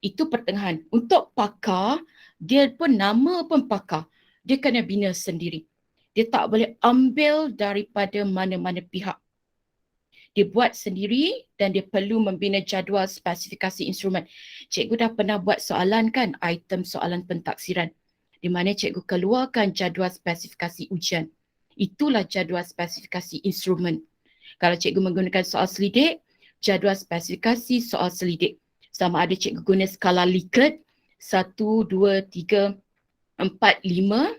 itu pertengahan. Untuk pakar, dia pun nama pun pakar. Dia kena bina sendiri. Dia tak boleh ambil daripada mana-mana pihak. Dia buat sendiri dan dia perlu membina jadual spesifikasi instrumen. Cikgu dah pernah buat soalan kan, item soalan pentaksiran. Di mana cikgu keluarkan jadual spesifikasi ujian. Itulah jadual spesifikasi instrumen. Kalau cikgu menggunakan soal selidik, jadual spesifikasi soal selidik. Sama ada cikgu guna skala Likert 1, 2, 3, 4, 5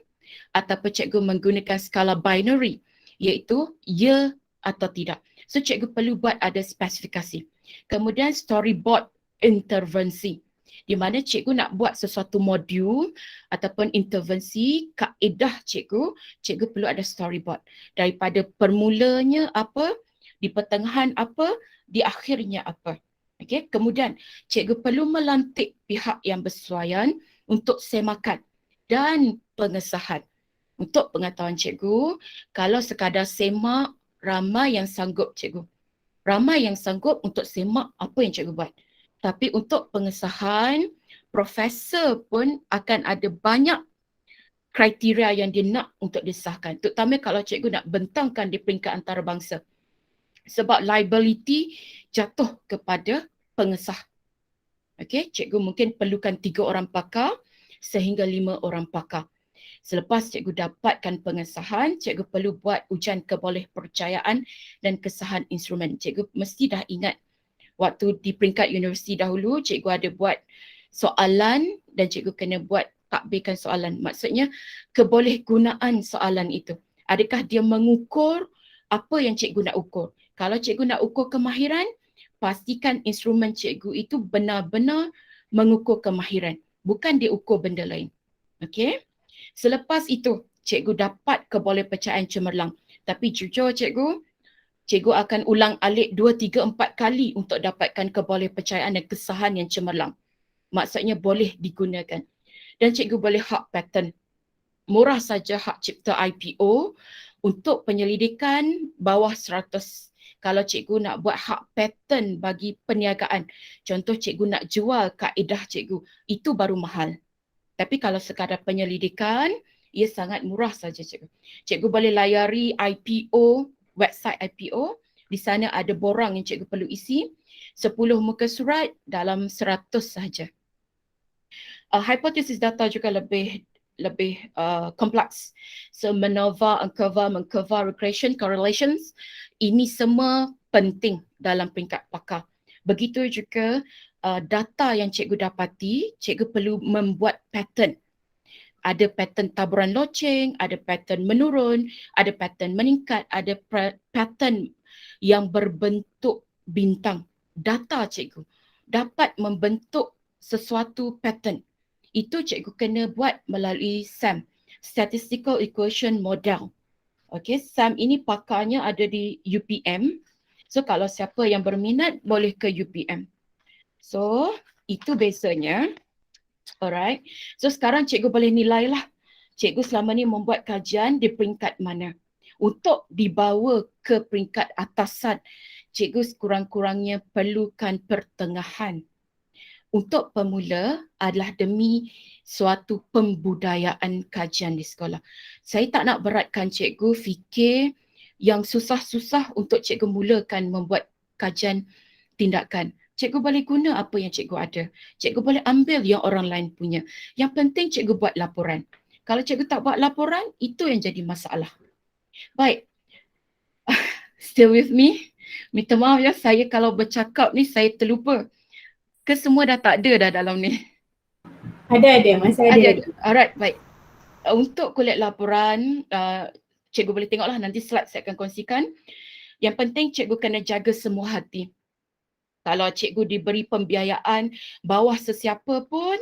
ataupun cikgu menggunakan skala binary iaitu ya atau tidak. So cikgu perlu buat ada spesifikasi. Kemudian storyboard intervensi, di mana cikgu nak buat sesuatu modul ataupun intervensi kaedah cikgu perlu ada storyboard. Daripada permulanya apa, di pertengahan apa, di akhirnya apa. Okey, kemudian cikgu perlu melantik pihak yang bersesuaian untuk semakan dan pengesahan. Untuk pengetahuan cikgu, kalau sekadar semak, ramai yang sanggup cikgu. Ramai yang sanggup untuk semak apa yang cikgu buat. Tapi untuk pengesahan, profesor pun akan ada banyak kriteria yang dia nak untuk disahkan. Terutama kalau cikgu nak bentangkan di peringkat antarabangsa. Sebab liability jatuh kepada pengesah. Okey, cikgu mungkin perlukan 3 orang pakar sehingga 5 orang pakar. Selepas cikgu dapatkan pengesahan, cikgu perlu buat ujian kebolehpercayaan dan kesahan instrumen. Cikgu mesti dah ingat waktu di peringkat universiti dahulu, cikgu ada buat soalan dan cikgu kena buat takbirkan soalan. Maksudnya kebolehgunaan soalan itu. Adakah dia mengukur apa yang cikgu nak ukur? Kalau cikgu nak ukur kemahiran, pastikan instrumen cikgu itu benar-benar mengukur kemahiran. Bukan dia ukur benda lain. Okey? Selepas itu, cikgu dapat kebolehpercayaan cemerlang. Tapi jujur cikgu akan ulang alik 2, 3, 4 kali untuk dapatkan kebolehpercayaan dan kesahan yang cemerlang. Maksudnya boleh digunakan. Dan cikgu boleh hak patent. Murah saja hak cipta IPO untuk penyelidikan bawah 100. Kalau cikgu nak buat hak patent bagi perniagaan, contoh cikgu nak jual kaedah cikgu, itu baru mahal. Tapi kalau sekadar penyelidikan, ia sangat murah saja cikgu. Cikgu boleh layari IPO, website IPO, di sana ada borang yang cikgu perlu isi, 10 muka surat dalam 100 sahaja. Hypothesis data juga lebih kompleks. So MANOVA, UNCOVA, MANCOVA, regression, correlations, ini semua penting dalam peringkat pakar. Begitu juga data yang cikgu dapati, cikgu perlu membuat pattern. Ada pattern taburan loceng, ada pattern menurun, ada pattern meningkat, ada pattern yang berbentuk bintang. Data cikgu dapat membentuk sesuatu pattern. Itu cikgu kena buat melalui SEM, Statistical Equation Model. Okey, SEM ini pakarnya ada di UPM. So kalau siapa yang berminat boleh ke UPM. So itu biasanya. Alright. So sekarang cikgu boleh nilai lah. Cikgu selama ni membuat kajian di peringkat mana. Untuk dibawa ke peringkat atasan, cikgu sekurang-kurangnya perlukan pertengahan. Untuk pemula adalah demi suatu pembudayaan kajian di sekolah. Saya tak nak beratkan cikgu fikir yang susah-susah untuk cikgu mulakan membuat kajian tindakan. Cikgu boleh guna apa yang cikgu ada. Cikgu boleh ambil yang orang lain punya. Yang penting cikgu buat laporan. Kalau cikgu tak buat laporan, itu yang jadi masalah. Baik. Still with me? Minta maaf ya, saya kalau bercakap ni saya terlupa. Ke semua dah tak ada dah dalam ni? Masih ada. Alright, baik. Untuk kuliah laporan, cikgu boleh tengoklah nanti slide saya akan kongsikan. Yang penting cikgu kena jaga semua hati. Kalau cikgu diberi pembiayaan bawah sesiapa pun,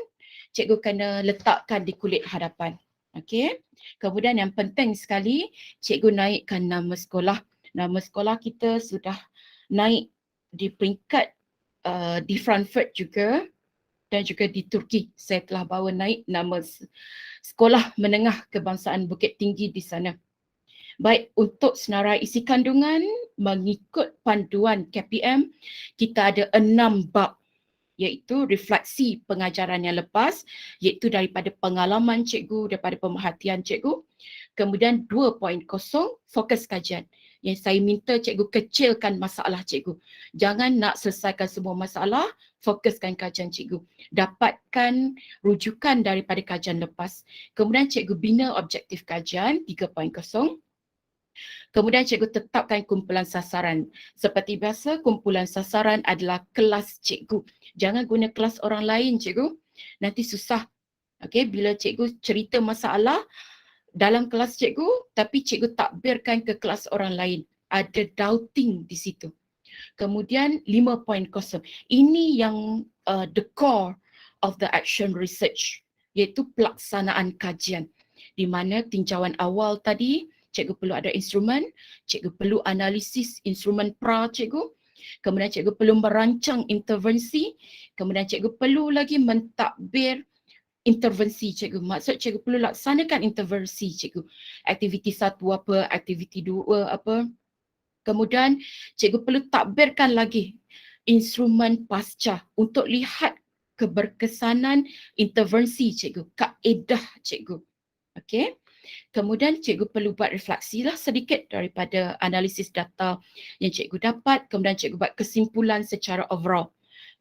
cikgu kena letakkan di kulit hadapan. Okey. Kemudian yang penting sekali, cikgu naikkan nama sekolah. Nama sekolah kita sudah naik di peringkat di Frankfurt juga dan juga di Turki. Saya telah bawa naik nama sekolah menengah kebangsaan Bukit Tinggi di sana. Baik, untuk senarai isi kandungan mengikut panduan KPM, kita ada 6 bab, iaitu refleksi pengajaran yang lepas, iaitu daripada pengalaman cikgu, daripada pemerhatian cikgu. Kemudian 2.0, fokus kajian. Yang saya minta cikgu kecilkan masalah cikgu. Jangan nak selesaikan semua masalah, fokuskan kajian cikgu. Dapatkan rujukan daripada kajian lepas. Kemudian cikgu bina objektif kajian 3.0. Kemudian cikgu tetapkan kumpulan sasaran. Seperti biasa, kumpulan sasaran adalah kelas cikgu. Jangan guna kelas orang lain cikgu. Nanti susah. Okey, bila cikgu cerita masalah, dalam kelas cikgu tapi cikgu takbirkan ke kelas orang lain. Ada doubting di situ. Kemudian 5.0. Ini yang the core of the action research, iaitu pelaksanaan kajian. Di mana tinjauan awal tadi, cikgu perlu ada instrumen, cikgu perlu analisis instrumen pra cikgu, kemudian cikgu perlu merancang intervensi, kemudian cikgu perlu lagi mentadbir intervensi cikgu. Maksud cikgu perlu laksanakan intervensi cikgu. Aktiviti 1 apa, aktiviti 2 apa. Kemudian cikgu perlu takbirkan lagi instrumen pasca untuk lihat keberkesanan intervensi cikgu, kaedah cikgu. Okey. Kemudian cikgu perlu buat refleksi lah sedikit daripada analisis data yang cikgu dapat, kemudian cikgu buat kesimpulan secara overall.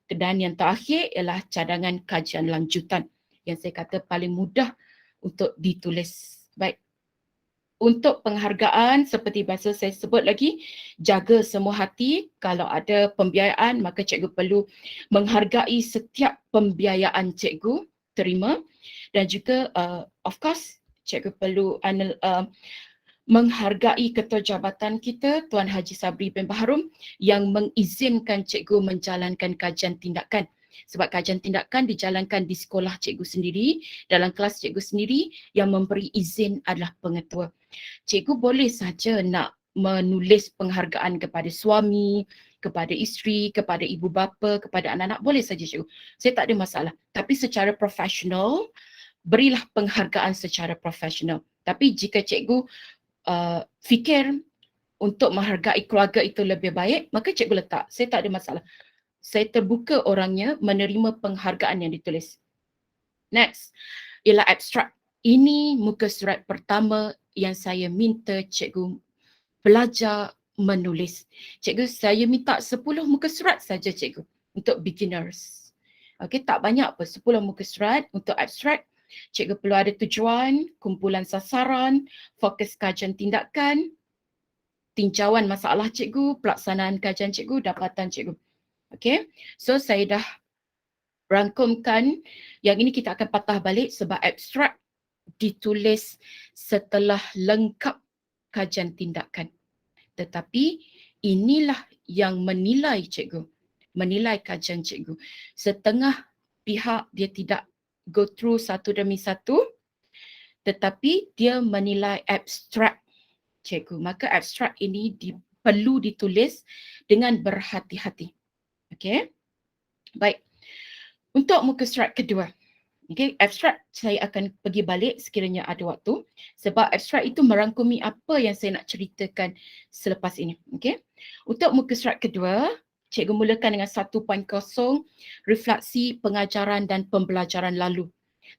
Dan yang terakhir ialah cadangan kajian lanjutan yang saya kata paling mudah untuk ditulis. Baik. Untuk penghargaan seperti biasa saya sebut lagi, jaga semua hati. Kalau ada pembiayaan maka cikgu perlu menghargai setiap pembiayaan cikgu terima, dan juga of course cikgu perlu menghargai Ketua Jabatan kita Tuan Haji Sabri bin Baharum yang mengizinkan cikgu menjalankan kajian tindakan. Sebab kajian tindakan dijalankan di sekolah cikgu sendiri, dalam kelas cikgu sendiri, yang memberi izin adalah pengetua. Cikgu boleh saja nak menulis penghargaan kepada suami, kepada isteri, kepada ibu bapa, kepada anak-anak, boleh saja cikgu. Saya tak ada masalah. Tapi secara profesional, berilah penghargaan secara profesional. Tapi jika cikgu fikir untuk menghargai keluarga itu lebih baik, maka cikgu letak. Saya tak ada masalah. Saya terbuka orangnya menerima penghargaan yang ditulis. Next, ialah abstrak. Ini muka surat pertama yang saya minta cikgu belajar menulis. Cikgu, saya minta 10 muka surat saja cikgu untuk beginners. Okey, tak banyak apa, 10 muka surat untuk abstrak. Cikgu perlu ada tujuan, kumpulan sasaran, fokus kajian tindakan, tinjauan masalah cikgu, pelaksanaan kajian cikgu, dapatan cikgu. Okay, so saya dah rangkumkan. Yang ini kita akan patah balik sebab abstrak ditulis setelah lengkap kajian tindakan. Tetapi inilah yang menilai cikgu, menilai kajian cikgu. Setengah pihak dia tidak go through satu demi satu, tetapi dia menilai abstrak cikgu. Maka abstrak ini perlu ditulis dengan berhati-hati. Okey. Baik. Untuk muka surat kedua. Okey, abstrak saya akan pergi balik sekiranya ada waktu sebab abstrak itu merangkumi apa yang saya nak ceritakan selepas ini. Okey. Untuk muka surat kedua, cikgu mulakan dengan 1.0, refleksi pengajaran dan pembelajaran lalu.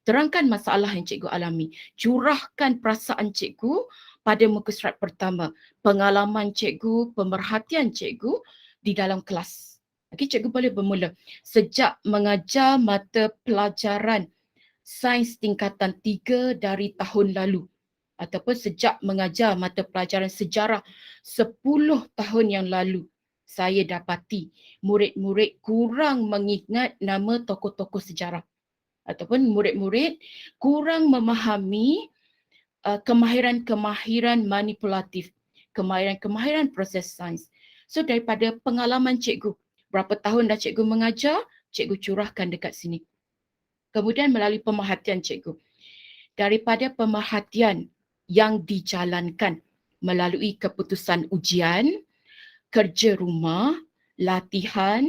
Terangkan masalah yang cikgu alami. Curahkan perasaan cikgu pada muka surat pertama. Pengalaman cikgu, pemerhatian cikgu di dalam kelas. Okey, cikgu boleh bermula. Sejak mengajar mata pelajaran sains tingkatan 3 dari tahun lalu ataupun sejak mengajar mata pelajaran sejarah 10 tahun yang lalu, saya dapati murid-murid kurang mengingat nama tokoh-tokoh sejarah ataupun murid-murid kurang memahami kemahiran-kemahiran manipulatif, kemahiran-kemahiran proses sains. So daripada pengalaman cikgu, berapa tahun dah cikgu mengajar, cikgu curahkan dekat sini. Kemudian melalui pemerhatian cikgu. Daripada pemerhatian yang dijalankan melalui keputusan ujian, kerja rumah, latihan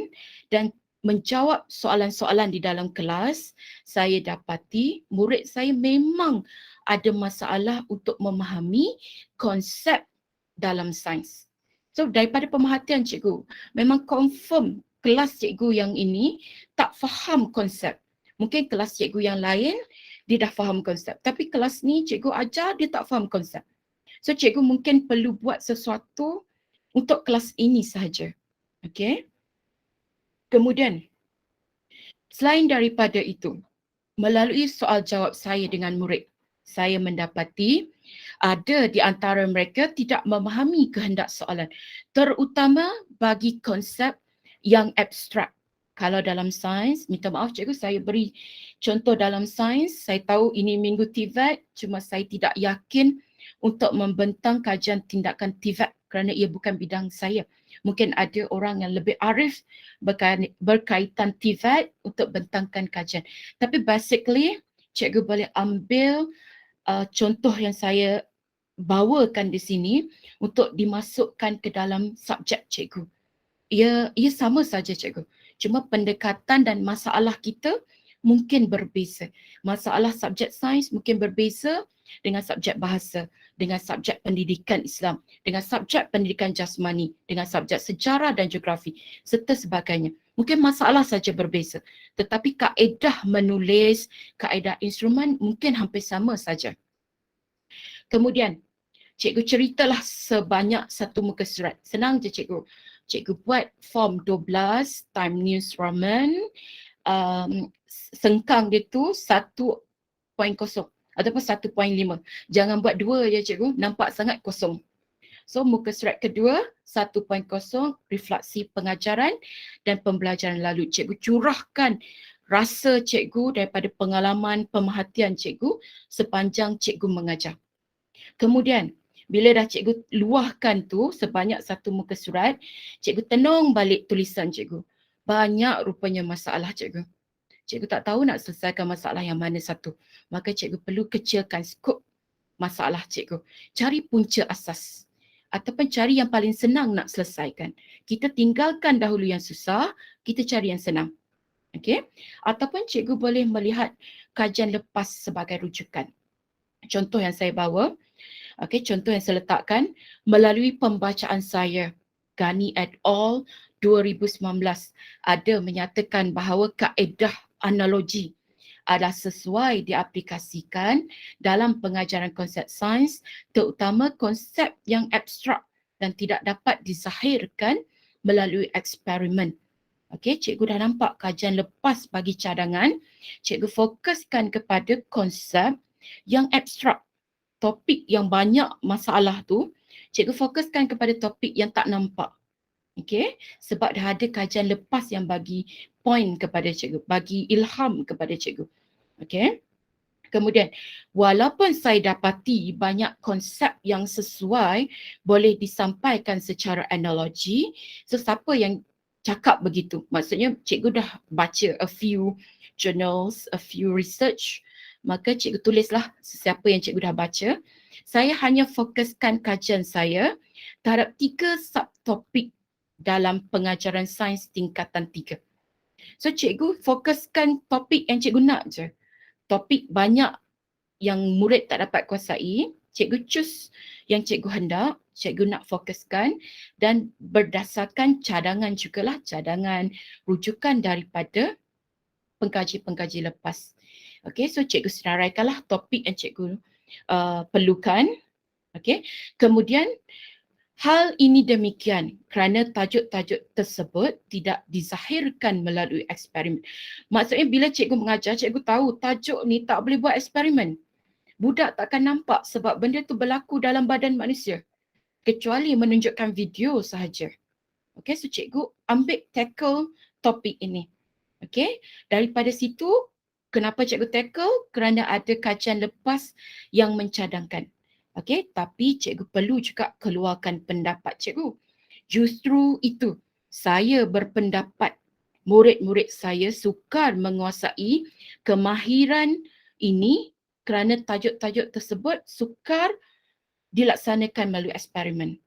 dan menjawab soalan-soalan di dalam kelas, saya dapati murid saya memang ada masalah untuk memahami konsep dalam sains. So daripada pemerhatian cikgu, memang confirm kelas cikgu yang ini tak faham konsep. Mungkin kelas cikgu yang lain dia dah faham konsep. Tapi kelas ni cikgu ajar dia tak faham konsep. So cikgu mungkin perlu buat sesuatu untuk kelas ini sahaja. Okay. Kemudian, selain daripada itu, melalui soal jawab saya dengan murid, saya mendapati ada di antara mereka tidak memahami kehendak soalan, terutama bagi konsep yang abstrak. Kalau dalam sains, minta maaf cikgu, saya beri contoh dalam sains. Saya tahu ini minggu TVET, cuma saya tidak yakin untuk membentang kajian tindakan TVET kerana ia bukan bidang saya. Mungkin ada orang yang lebih arif berkaitan TVET untuk bentangkan kajian. Tapi basically, cikgu boleh ambil contoh yang saya bawakan di sini untuk dimasukkan ke dalam subjek cikgu. Ia sama saja cikgu. Cuma pendekatan dan masalah kita mungkin berbeza. Masalah subjek sains mungkin berbeza dengan subjek bahasa, dengan subjek pendidikan Islam, dengan subjek pendidikan jasmani, dengan subjek sejarah dan geografi serta sebagainya. Mungkin masalah saja berbeza, tetapi kaedah menulis, kaedah instrumen mungkin hampir sama saja. Kemudian, cikgu ceritalah sebanyak satu muka surat. Senang je cikgu. Cikgu buat form 12 Time News Roman. Sengkang dia tu 1.0 ataupun 1.5. Jangan buat 2 je cikgu, nampak sangat kosong. So muka surat kedua 1.0 refleksi pengajaran dan pembelajaran lalu. Cikgu curahkan rasa cikgu daripada pengalaman pemerhatian cikgu sepanjang cikgu mengajar. Kemudian bila dah cikgu luahkan tu sebanyak satu muka surat, cikgu tenung balik tulisan cikgu. Banyak rupanya masalah cikgu. Cikgu tak tahu nak selesaikan masalah yang mana satu. Maka cikgu perlu kecilkan skop masalah cikgu. Cari punca asas. Ataupun cari yang paling senang nak selesaikan. Kita tinggalkan dahulu yang susah, kita cari yang senang. Okey? Ataupun cikgu boleh melihat kajian lepas sebagai rujukan. Contoh yang saya bawa, contoh yang saya letakkan melalui pembacaan saya, Ghani et al. 2019 ada menyatakan bahawa kaedah analogi adalah sesuai diaplikasikan dalam pengajaran konsep sains, terutama konsep yang abstrak dan tidak dapat dizahirkan melalui eksperimen. Okey, cikgu dah nampak kajian lepas bagi cadangan, cikgu fokuskan kepada konsep yang abstrak. Topik yang banyak masalah tu, cikgu fokuskan kepada topik yang tak nampak. Okey, sebab dah ada kajian lepas yang bagi point kepada cikgu, bagi ilham kepada cikgu. Okey. Kemudian, walaupun saya dapati banyak konsep yang sesuai boleh disampaikan secara analogi, so siapa yang cakap begitu? Maksudnya cikgu dah baca a few journals, a few research, maka cikgu tulislah sesiapa yang cikgu dah baca. Saya hanya fokuskan kajian saya terhadap 3 subtopik dalam pengajaran sains tingkatan 3. So cikgu fokuskan topik yang cikgu nak je. Topik banyak yang murid tak dapat kuasai, cikgu choose yang cikgu hendak, cikgu nak fokuskan dan berdasarkan cadangan jugalah, cadangan rujukan daripada pengkaji-pengkaji lepas. Okey, so cikgu senaraikanlah topik yang cikgu perlukan. Okey, kemudian hal ini demikian kerana tajuk-tajuk tersebut tidak dizahirkan melalui eksperimen. Maksudnya bila cikgu mengajar, cikgu tahu tajuk ni tak boleh buat eksperimen. Budak takkan nampak sebab benda tu berlaku dalam badan manusia. Kecuali menunjukkan video sahaja. Okay, so cikgu ambil tackle topik ini. Okay, daripada situ kenapa cikgu tackle? Kerana ada kajian lepas yang mencadangkan. Okey, tapi cikgu perlu juga keluarkan pendapat cikgu. Justru itu, saya berpendapat murid-murid saya sukar menguasai kemahiran ini kerana tajuk-tajuk tersebut sukar dilaksanakan melalui eksperimen.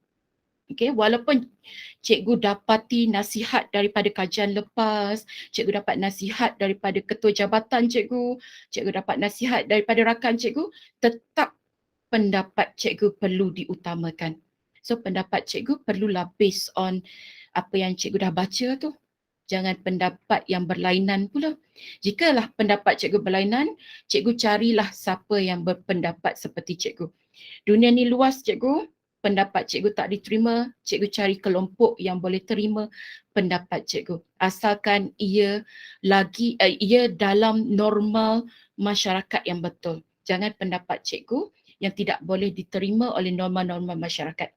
Okey, walaupun cikgu dapati nasihat daripada kajian lepas, cikgu dapat nasihat daripada ketua jabatan cikgu, cikgu dapat nasihat daripada rakan cikgu, tetap pendapat cikgu perlu diutamakan. So pendapat cikgu perlulah based on apa yang cikgu dah baca tu. Jangan pendapat yang berlainan pula. Jikalau pendapat cikgu berlainan, cikgu carilah siapa yang berpendapat seperti cikgu. Dunia ni luas cikgu, pendapat cikgu tak diterima, cikgu cari kelompok yang boleh terima pendapat cikgu. Asalkan ia dalam normal masyarakat yang betul. Jangan pendapat cikgu yang tidak boleh diterima oleh norma-norma masyarakat.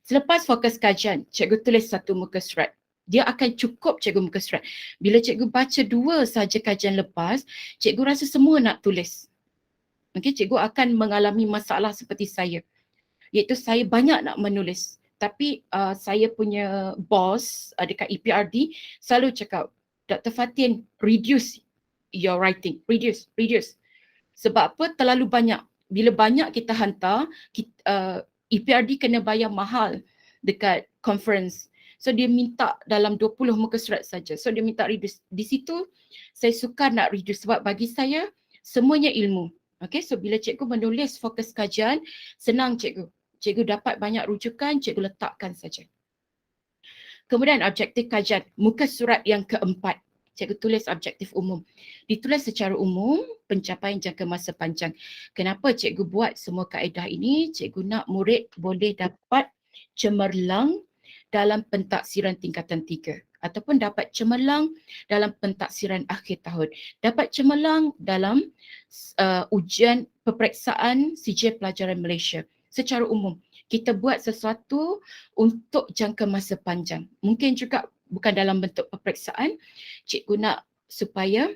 Selepas fokus kajian, cikgu tulis satu muka surat. Dia akan cukup cikgu muka surat. Bila cikgu baca 2 saja kajian lepas, cikgu rasa semua nak tulis. Okay, cikgu akan mengalami masalah seperti saya. Iaitu saya banyak nak menulis. Tapi saya punya boss dekat EPRD selalu cakap, Dr. Fatin, reduce your writing. Reduce. Sebab apa? Terlalu banyak. Bila banyak kita hantar, EPRD kena bayar mahal dekat conference. So dia minta dalam 20 muka surat saja. So dia minta reduce. Di situ saya sukar nak reduce sebab bagi saya semuanya ilmu. Okay, so bila cikgu menulis fokus kajian, senang cikgu. Cikgu dapat banyak rujukan, cikgu letakkan saja. Kemudian objektif kajian, muka surat yang keempat. Cikgu tulis objektif umum. Ditulis secara umum, pencapaian jangka masa panjang. Kenapa cikgu buat semua kaedah ini? Cikgu nak murid boleh dapat cemerlang dalam pentaksiran tingkatan 3 ataupun dapat cemerlang dalam pentaksiran akhir tahun. Dapat cemerlang dalam ujian peperiksaan sijil pelajaran Malaysia. Secara umum, kita buat sesuatu untuk jangka masa panjang. Mungkin juga bukan dalam bentuk peperiksaan, cikgu nak supaya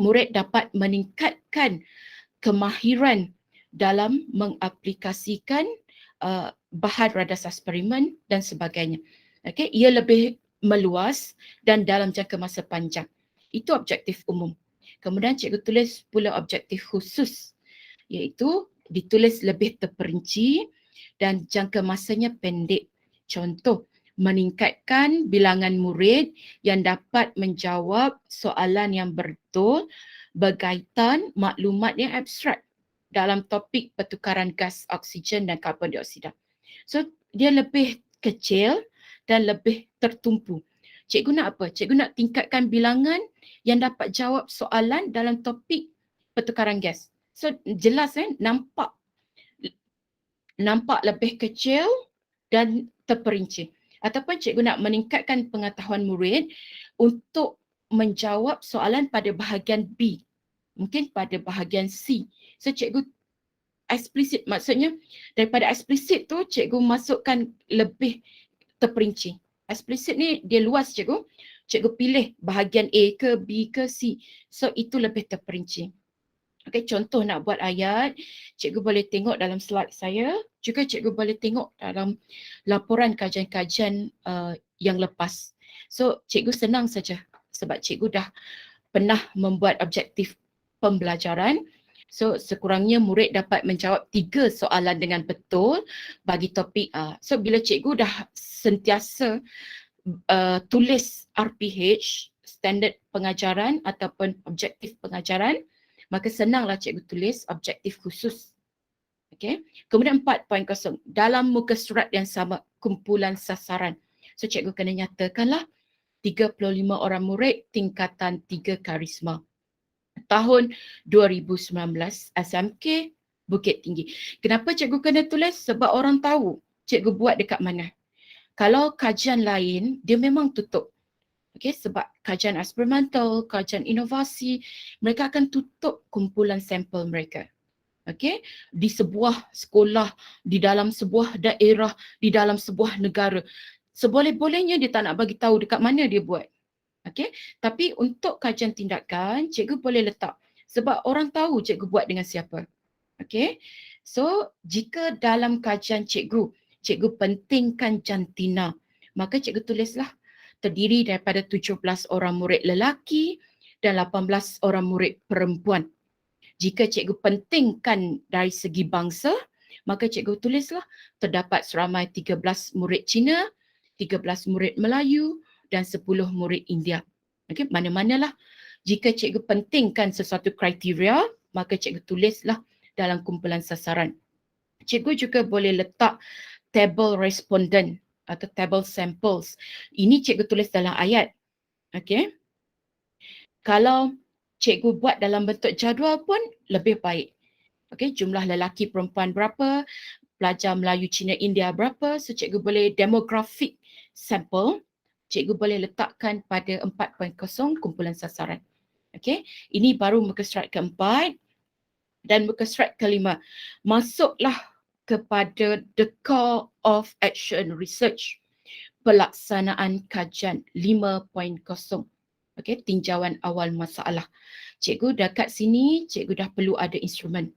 murid dapat meningkatkan kemahiran dalam mengaplikasikan bahan radas eksperimen dan sebagainya. Okay, ia lebih meluas dan dalam jangka masa panjang. Itu objektif umum. Kemudian cikgu tulis pula objektif khusus, iaitu ditulis lebih terperinci dan jangka masanya pendek. Contoh, meningkatkan bilangan murid yang dapat menjawab soalan yang betul berkaitan maklumat yang abstrak dalam topik pertukaran gas oksigen dan karbon dioksida. So, dia lebih kecil dan lebih tertumpu. Cikgu nak apa? Cikgu nak tingkatkan bilangan yang dapat jawab soalan dalam topik pertukaran gas. So, jelas nampak lebih kecil dan terperinci. Ataupun cikgu nak meningkatkan pengetahuan murid untuk menjawab soalan pada bahagian B, mungkin pada bahagian C. So cikgu eksplisit, maksudnya daripada eksplisit tu cikgu masukkan lebih terperinci. Eksplisit ni dia luas cikgu. Cikgu pilih bahagian A ke B ke C. So itu lebih terperinci. Okay, contoh nak buat ayat, cikgu boleh tengok dalam slide saya, juga cikgu boleh tengok dalam laporan kajian-kajian yang lepas. So cikgu senang saja sebab cikgu dah pernah membuat objektif pembelajaran. So sekurangnya murid dapat menjawab 3 soalan dengan betul bagi topik A. So bila cikgu dah sentiasa tulis RPH, standard pengajaran ataupun objektif pengajaran, maka senanglah cikgu tulis objektif khusus. Okay. Kemudian 4.0, dalam muka surat yang sama, kumpulan sasaran. So cikgu kena nyatakanlah 35 orang murid tingkatan 3 karisma. Tahun 2019 SMK Bukit Tinggi. Kenapa cikgu kena tulis? Sebab orang tahu cikgu buat dekat mana. Kalau kajian lain, dia memang tutup. Okay, sebab kajian eksperimental, kajian inovasi, mereka akan tutup kumpulan sampel mereka. Okay, di sebuah sekolah, di dalam sebuah daerah, di dalam sebuah negara. Seboleh-bolehnya dia tak nak bagi tahu dekat mana dia buat. Okay, tapi untuk kajian tindakan, cikgu boleh letak. Sebab orang tahu cikgu buat dengan siapa. Okay, so jika dalam kajian cikgu pentingkan jantina, maka cikgu tulislah terdiri daripada 17 orang murid lelaki dan 18 orang murid perempuan. Jika cikgu pentingkan dari segi bangsa, maka cikgu tulislah terdapat seramai 13 murid Cina, 13 murid Melayu dan 10 murid India. Okey, mana-manalah. Jika cikgu pentingkan sesuatu kriteria, maka cikgu tulislah dalam kumpulan sasaran. Cikgu juga boleh letak tabel responden atau table samples. Ini cikgu tulis dalam ayat. Okey. Kalau cikgu buat dalam bentuk jadual pun lebih baik. Okey, jumlah lelaki perempuan berapa, pelajar Melayu, Cina, India berapa. So cikgu boleh demographic sampel. Cikgu boleh letakkan pada 4.0 kumpulan sasaran. Okey, ini baru muka surat keempat dan muka surat kelima. Masuklah kepada the core of action research. pelaksanaan kajian 5.0. Okey, tinjauan awal masalah. Cikgu dekat sini, cikgu dah perlu ada instrumen.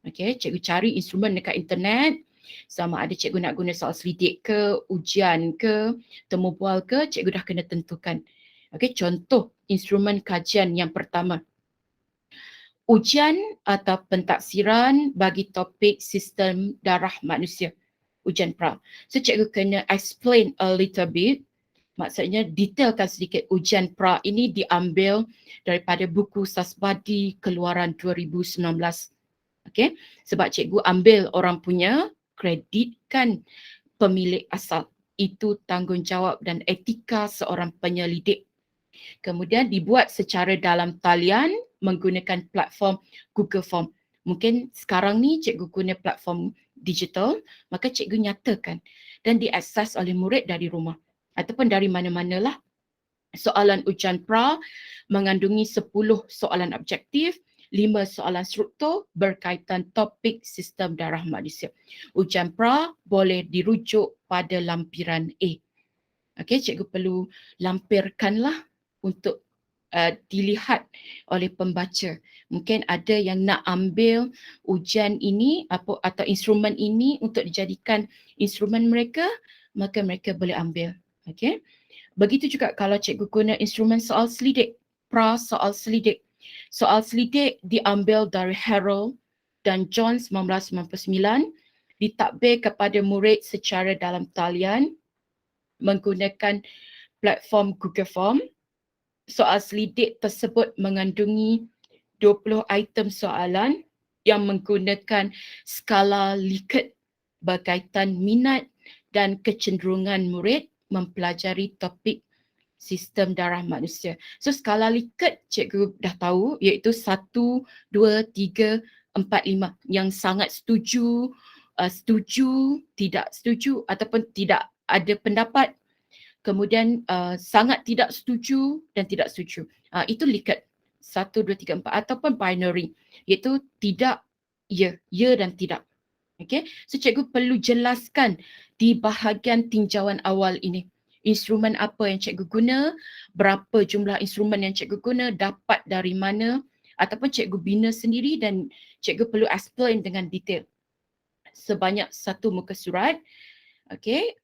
Okey, cikgu cari instrumen dekat internet, sama ada cikgu nak guna soal selidik ke, ujian ke, temu bual ke, cikgu dah kena tentukan. Okey, contoh instrumen kajian yang pertama. Ujian atau pentaksiran bagi topik sistem darah manusia. Ujian pra. So cikgu kena explain a little bit, maksudnya detailkan sedikit. Ujian pra ini diambil daripada buku Sasbadi keluaran 2019. Okey, sebab cikgu ambil orang punya, kreditkan pemilik asal. Itu tanggungjawab dan etika seorang penyelidik. Kemudian dibuat secara dalam talian menggunakan platform Google Form. Mungkin sekarang ni cikgu guna platform digital, maka cikgu nyatakan dan diakses oleh murid dari rumah ataupun dari mana-manalah. Soalan ujian pra mengandungi 10 soalan objektif, 5 soalan struktur berkaitan topik sistem darah manusia. Ujian pra boleh dirujuk pada lampiran A. Okey, cikgu perlu lampirkanlah untuk dilihat oleh pembaca. Mungkin ada yang nak ambil ujian ini atau instrumen ini untuk dijadikan instrumen mereka, maka mereka boleh ambil. Okey. Begitu juga kalau cikgu guna instrumen soal selidik, pra soal selidik. Soal selidik diambil dari Harold dan John 1999, ditadbir kepada murid secara dalam talian menggunakan platform Google Form. Soal selidik tersebut mengandungi 20 item soalan yang menggunakan skala Likert berkaitan minat dan kecenderungan murid mempelajari topik sistem darah manusia. So skala Likert cikgu dah tahu, iaitu 1, 2, 3, 4, 5. Yang sangat setuju, setuju, tidak setuju ataupun tidak ada pendapat. Kemudian sangat tidak setuju dan tidak setuju. Itu Likert 1, 2, 3, 4 ataupun binary, iaitu tidak, ya dan tidak. Okey, so cikgu perlu jelaskan di bahagian tinjauan awal ini. Instrumen apa yang cikgu guna, berapa jumlah instrumen yang cikgu guna, dapat dari mana, ataupun cikgu bina sendiri dan cikgu perlu explain dengan detail. Sebanyak 1 muka surat. Okey,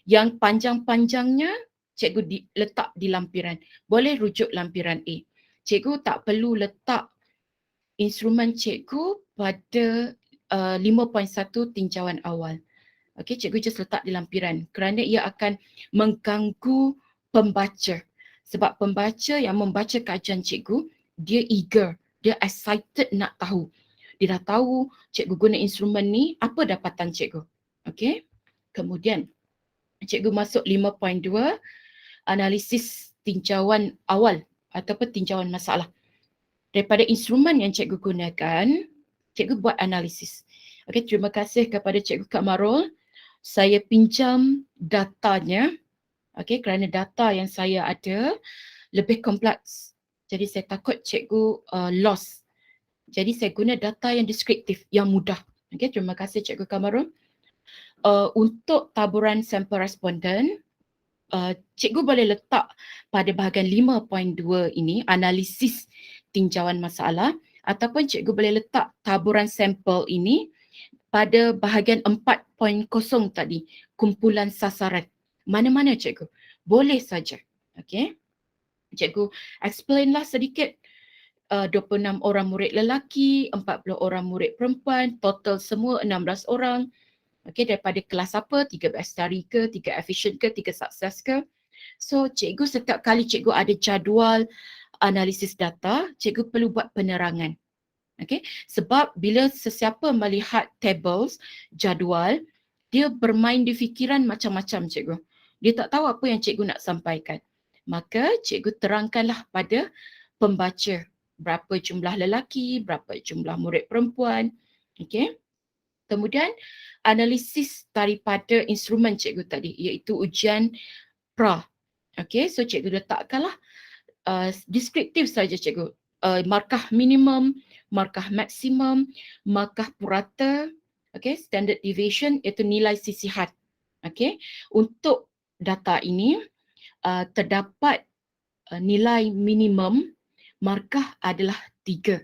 yang panjang-panjangnya cikgu letak di lampiran. Boleh rujuk lampiran A. Cikgu tak perlu letak instrumen cikgu pada 5.1 tinjauan awal. Okey, cikgu just letak di lampiran kerana ia akan mengganggu pembaca. Sebab pembaca yang membaca kajian cikgu, dia eager, dia excited nak tahu. Dia dah tahu cikgu guna instrumen ni, apa dapatan cikgu. Okey. Kemudian cikgu masuk 5.2, analisis tinjauan awal ataupun tinjauan masalah. Daripada instrumen yang cikgu gunakan, cikgu buat analisis. Okey, terima kasih kepada Cikgu Kamarul. Saya pinjam datanya, okey, kerana data yang saya ada lebih kompleks. Jadi saya takut cikgu lost. Jadi saya guna data yang deskriptif, yang mudah. Okey, terima kasih Cikgu Kamarul. Untuk taburan sampel responden, cikgu boleh letak pada bahagian 5.2 ini, analisis tinjauan masalah, ataupun cikgu boleh letak taburan sampel ini pada bahagian 4.0 tadi, kumpulan sasaran. Mana-mana cikgu, boleh saja. Okey, cikgu explainlah sedikit. 26 orang murid lelaki, 40 orang murid perempuan, total semua 16 orang. Okey, daripada kelas apa, 3 bestari ke, 3 efisien ke, 3 sukses ke. So cikgu setiap kali cikgu ada jadual analisis data, cikgu perlu buat penerangan. Okey, sebab bila sesiapa melihat tables, jadual, dia bermain di fikiran macam-macam cikgu. Dia tak tahu apa yang cikgu nak sampaikan. Maka cikgu terangkanlah pada pembaca berapa jumlah lelaki, berapa jumlah murid perempuan. Okey. Kemudian analisis daripada instrumen cikgu tadi, iaitu ujian pra. Okey, so cikgu letakkanlah deskriptif saja cikgu. Markah minimum, markah maksimum, markah purata, okey, standard deviation iaitu nilai sisihan. Okey, untuk data ini terdapat nilai minimum markah adalah 3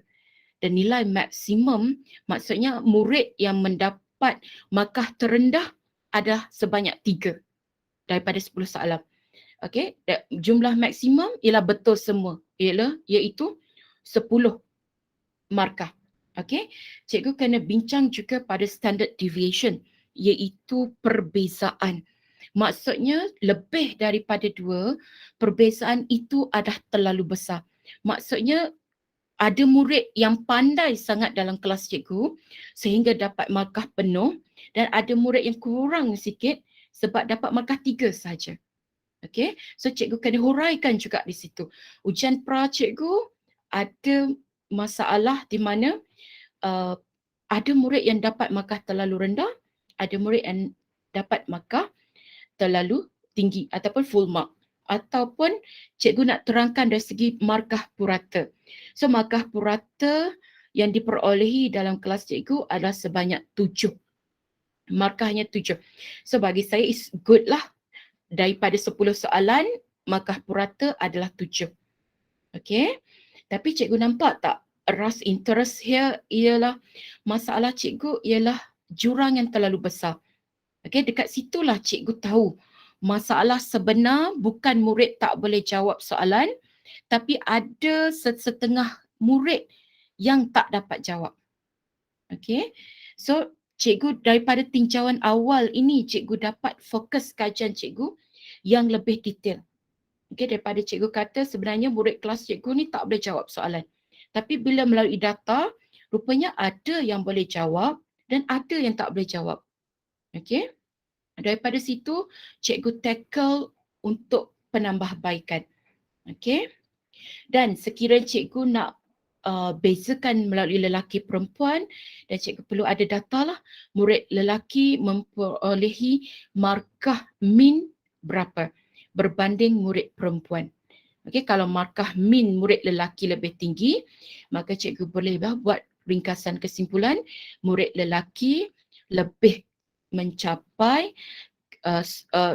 dan nilai maksimum maksudnya murid yang mendapat markah terendah adalah sebanyak 3 daripada 10 soalan. Okey, jumlah maksimum ialah betul semua, iaitu 10 markah. Okey, cikgu kena bincang juga pada standard deviation iaitu perbezaan. Maksudnya lebih daripada 2, perbezaan itu adalah terlalu besar. Maksudnya ada murid yang pandai sangat dalam kelas cikgu sehingga dapat markah penuh dan ada murid yang kurang sikit sebab dapat markah 3 saja. Okey, so cikgu kena huraikan juga di situ. Ujian pra cikgu ada masalah di mana ada murid yang dapat markah terlalu rendah, ada murid yang dapat markah terlalu tinggi ataupun full mark. Ataupun cikgu nak terangkan dari segi markah purata. So markah purata yang diperolehi dalam kelas cikgu adalah sebanyak 7. Markahnya 7. So bagi saya is good lah. Daripada 10 soalan, markah purata adalah 7. Okay. Tapi cikgu nampak tak ras interest here ialah masalah cikgu ialah jurang yang terlalu besar. Okay, dekat situlah cikgu tahu masalah sebenar bukan murid tak boleh jawab soalan, tapi ada setengah murid yang tak dapat jawab. Okay, so cikgu daripada tinjauan awal ini cikgu dapat fokus kajian cikgu yang lebih detail. Okay, daripada cikgu kata sebenarnya murid kelas cikgu ni tak boleh jawab soalan. Tapi bila melalui data, rupanya ada yang boleh jawab dan ada yang tak boleh jawab. Okay. Daripada situ, cikgu tackle untuk penambahbaikan. Okay. Dan sekiranya cikgu nak bezakan melalui lelaki perempuan dan cikgu perlu ada data lah. Murid lelaki memperolehi markah min berapa berbanding murid perempuan. Okay, kalau markah min murid lelaki lebih tinggi, maka cikgu boleh buat ringkasan kesimpulan murid lelaki lebih mencapai,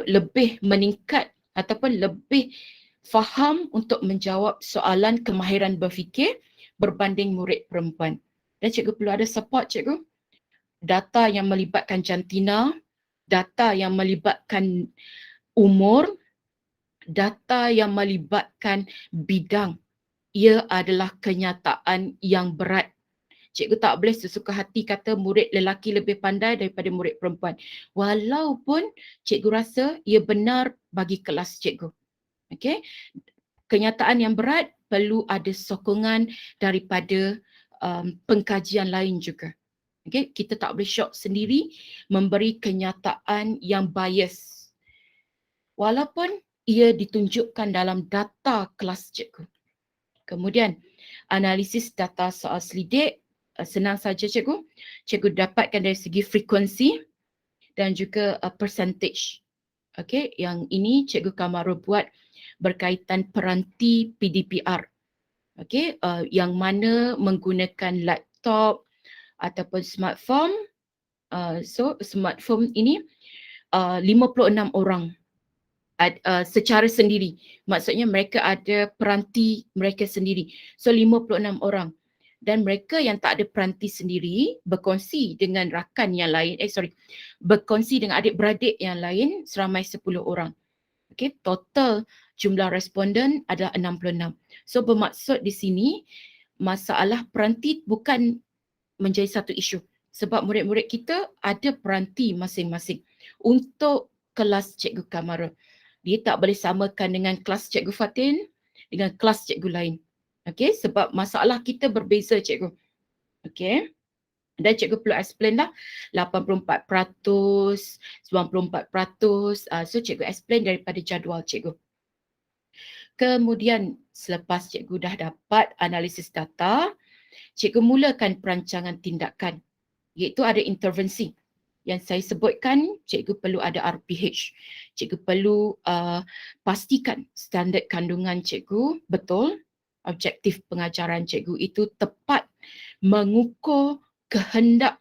lebih meningkat ataupun lebih faham untuk menjawab soalan kemahiran berfikir berbanding murid perempuan. Dan cikgu perlu ada support cikgu. Data yang melibatkan jantina, data yang melibatkan umur, data yang melibatkan bidang. Ia adalah kenyataan yang berat. Cikgu tak boleh sesuka hati kata murid lelaki lebih pandai daripada murid perempuan. Walaupun cikgu rasa ia benar bagi kelas cikgu. Okay? Kenyataan yang berat perlu ada sokongan daripada pengkajian lain juga. Okay? Kita tak boleh syok sendiri memberi kenyataan yang bias. Walaupun ia ditunjukkan dalam data kelas cikgu. Kemudian, analisis data soal selidik, senang saja cikgu. Cikgu dapatkan dari segi frekuensi dan juga percentage. Okey, yang ini Cikgu Kamarul buat berkaitan peranti PDPR. Okey, yang mana menggunakan laptop ataupun smartphone. So smartphone ini 56 orang secara sendiri. Maksudnya mereka ada peranti mereka sendiri. So 56 orang. Dan mereka yang tak ada peranti sendiri berkongsi dengan rakan yang lain, berkongsi dengan adik-beradik yang lain seramai 10 orang. Okay, total jumlah responden adalah 66. So bermaksud di sini masalah peranti bukan menjadi satu isu. Sebab murid-murid kita ada peranti masing-masing. Untuk kelas Cikgu Kamarul, dia tak boleh samakan dengan kelas Cikgu Fatin dengan kelas cikgu lain. Okey, sebab masalah kita berbeza cikgu. Okey. Dan cikgu perlu explain lah 84%, 94%. So cikgu explain daripada jadual cikgu. Kemudian selepas cikgu dah dapat analisis data, cikgu mulakan perancangan tindakan, iaitu ada intervensi. Yang saya sebutkan, cikgu perlu ada RPH. Cikgu perlu pastikan standard kandungan cikgu betul, objektif pengajaran cikgu itu tepat mengukur kehendak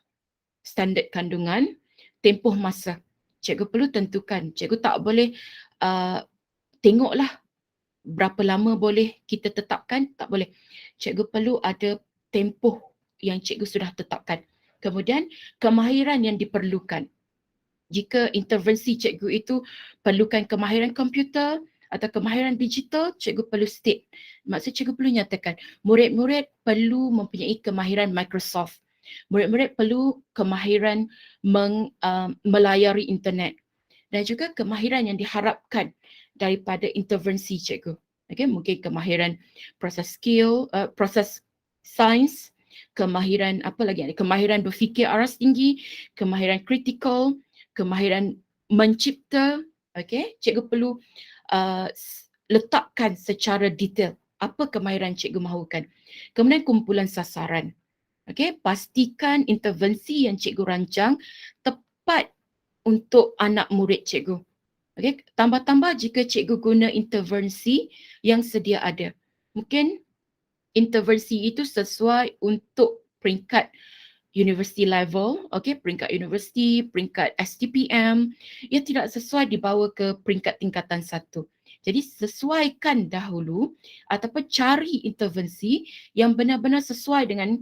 standard kandungan, tempoh masa Cikgu perlu tentukan. Cikgu tak boleh tengoklah berapa lama boleh kita tetapkan, tak boleh. Cikgu perlu ada tempoh yang cikgu sudah tetapkan. Kemudian kemahiran yang diperlukan. Jika intervensi cikgu itu perlukan kemahiran komputer atau kemahiran digital, cikgu perlu state. Maksud cikgu perlu nyatakan, murid-murid perlu mempunyai kemahiran Microsoft. Murid-murid perlu kemahiran melayari internet. Dan juga kemahiran yang diharapkan daripada intervensi cikgu. Okay, mungkin kemahiran proses skill, proses sains, kemahiran apa lagi? Kemahiran berfikir aras tinggi, kemahiran kritikal, kemahiran mencipta. Okay, cikgu perlu letakkan secara detail apa kemahiran cikgu mahukan. Kemudian kumpulan sasaran. Okay, pastikan intervensi yang cikgu rancang tepat untuk anak murid cikgu. Okay, tambah-tambah jika cikgu guna intervensi yang sedia ada. Mungkin intervensi itu sesuai untuk peringkat university level, okay, peringkat universiti, peringkat STPM, ia tidak sesuai dibawa ke peringkat tingkatan 1. Jadi sesuaikan dahulu ataupun cari intervensi yang benar-benar sesuai dengan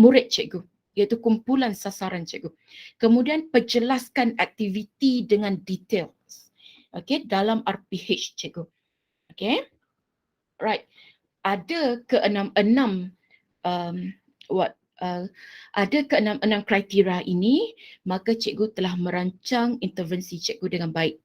murid cikgu, iaitu kumpulan sasaran cikgu. Kemudian perjelaskan aktiviti dengan detail. Okay, dalam RPH cikgu. Okay, right. Ada ke-6 ada ke-6 kriteria ini, maka cikgu telah merancang intervensi cikgu dengan baik.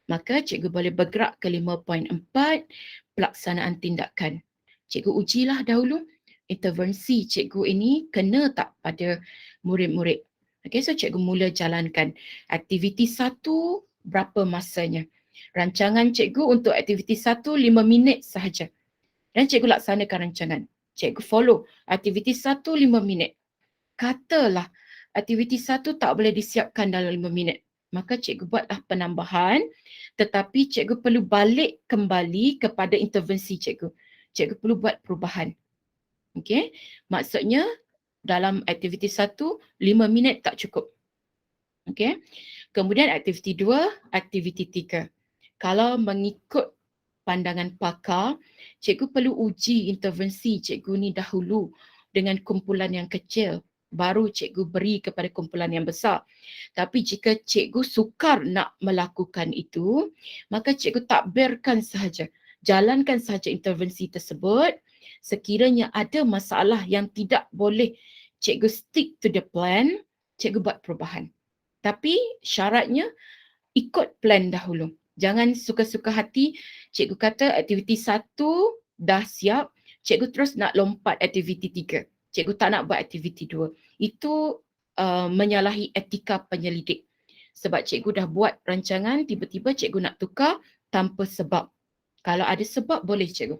Maka cikgu boleh bergerak ke 5.4, pelaksanaan tindakan. Cikgu ujilah dahulu intervensi cikgu ini kena tak pada murid-murid. Okay, so cikgu mula jalankan aktiviti 1, berapa masanya. Rancangan cikgu untuk aktiviti 1, 5 minit sahaja. Dan cikgu laksanakan rancangan. Cikgu follow aktiviti 1, 5 minit. Katalah aktiviti 1 tak boleh disiapkan dalam 5 minit. Maka cikgu buatlah penambahan, tetapi cikgu perlu balik kembali kepada intervensi cikgu. Cikgu perlu buat perubahan. Okay, maksudnya dalam aktiviti 1, 5 minit tak cukup. Okay. Kemudian aktiviti 2, aktiviti 3. Kalau mengikut pandangan pakar, cikgu perlu uji intervensi cikgu ni dahulu dengan kumpulan yang kecil. Baru cikgu beri kepada kumpulan yang besar. Tapi jika cikgu sukar nak melakukan itu, maka cikgu takbirkan sahaja. Jalankan sahaja intervensi tersebut. Sekiranya ada masalah yang tidak boleh cikgu stick to the plan, cikgu buat perubahan. Tapi syaratnya ikut plan dahulu. Jangan suka-suka hati cikgu kata aktiviti 1 dah siap, cikgu terus nak lompat aktiviti 3. Cikgu tak nak buat aktiviti 2. Itu menyalahi etika penyelidik. Sebab cikgu dah buat rancangan, tiba-tiba cikgu nak tukar tanpa sebab. Kalau ada sebab boleh cikgu.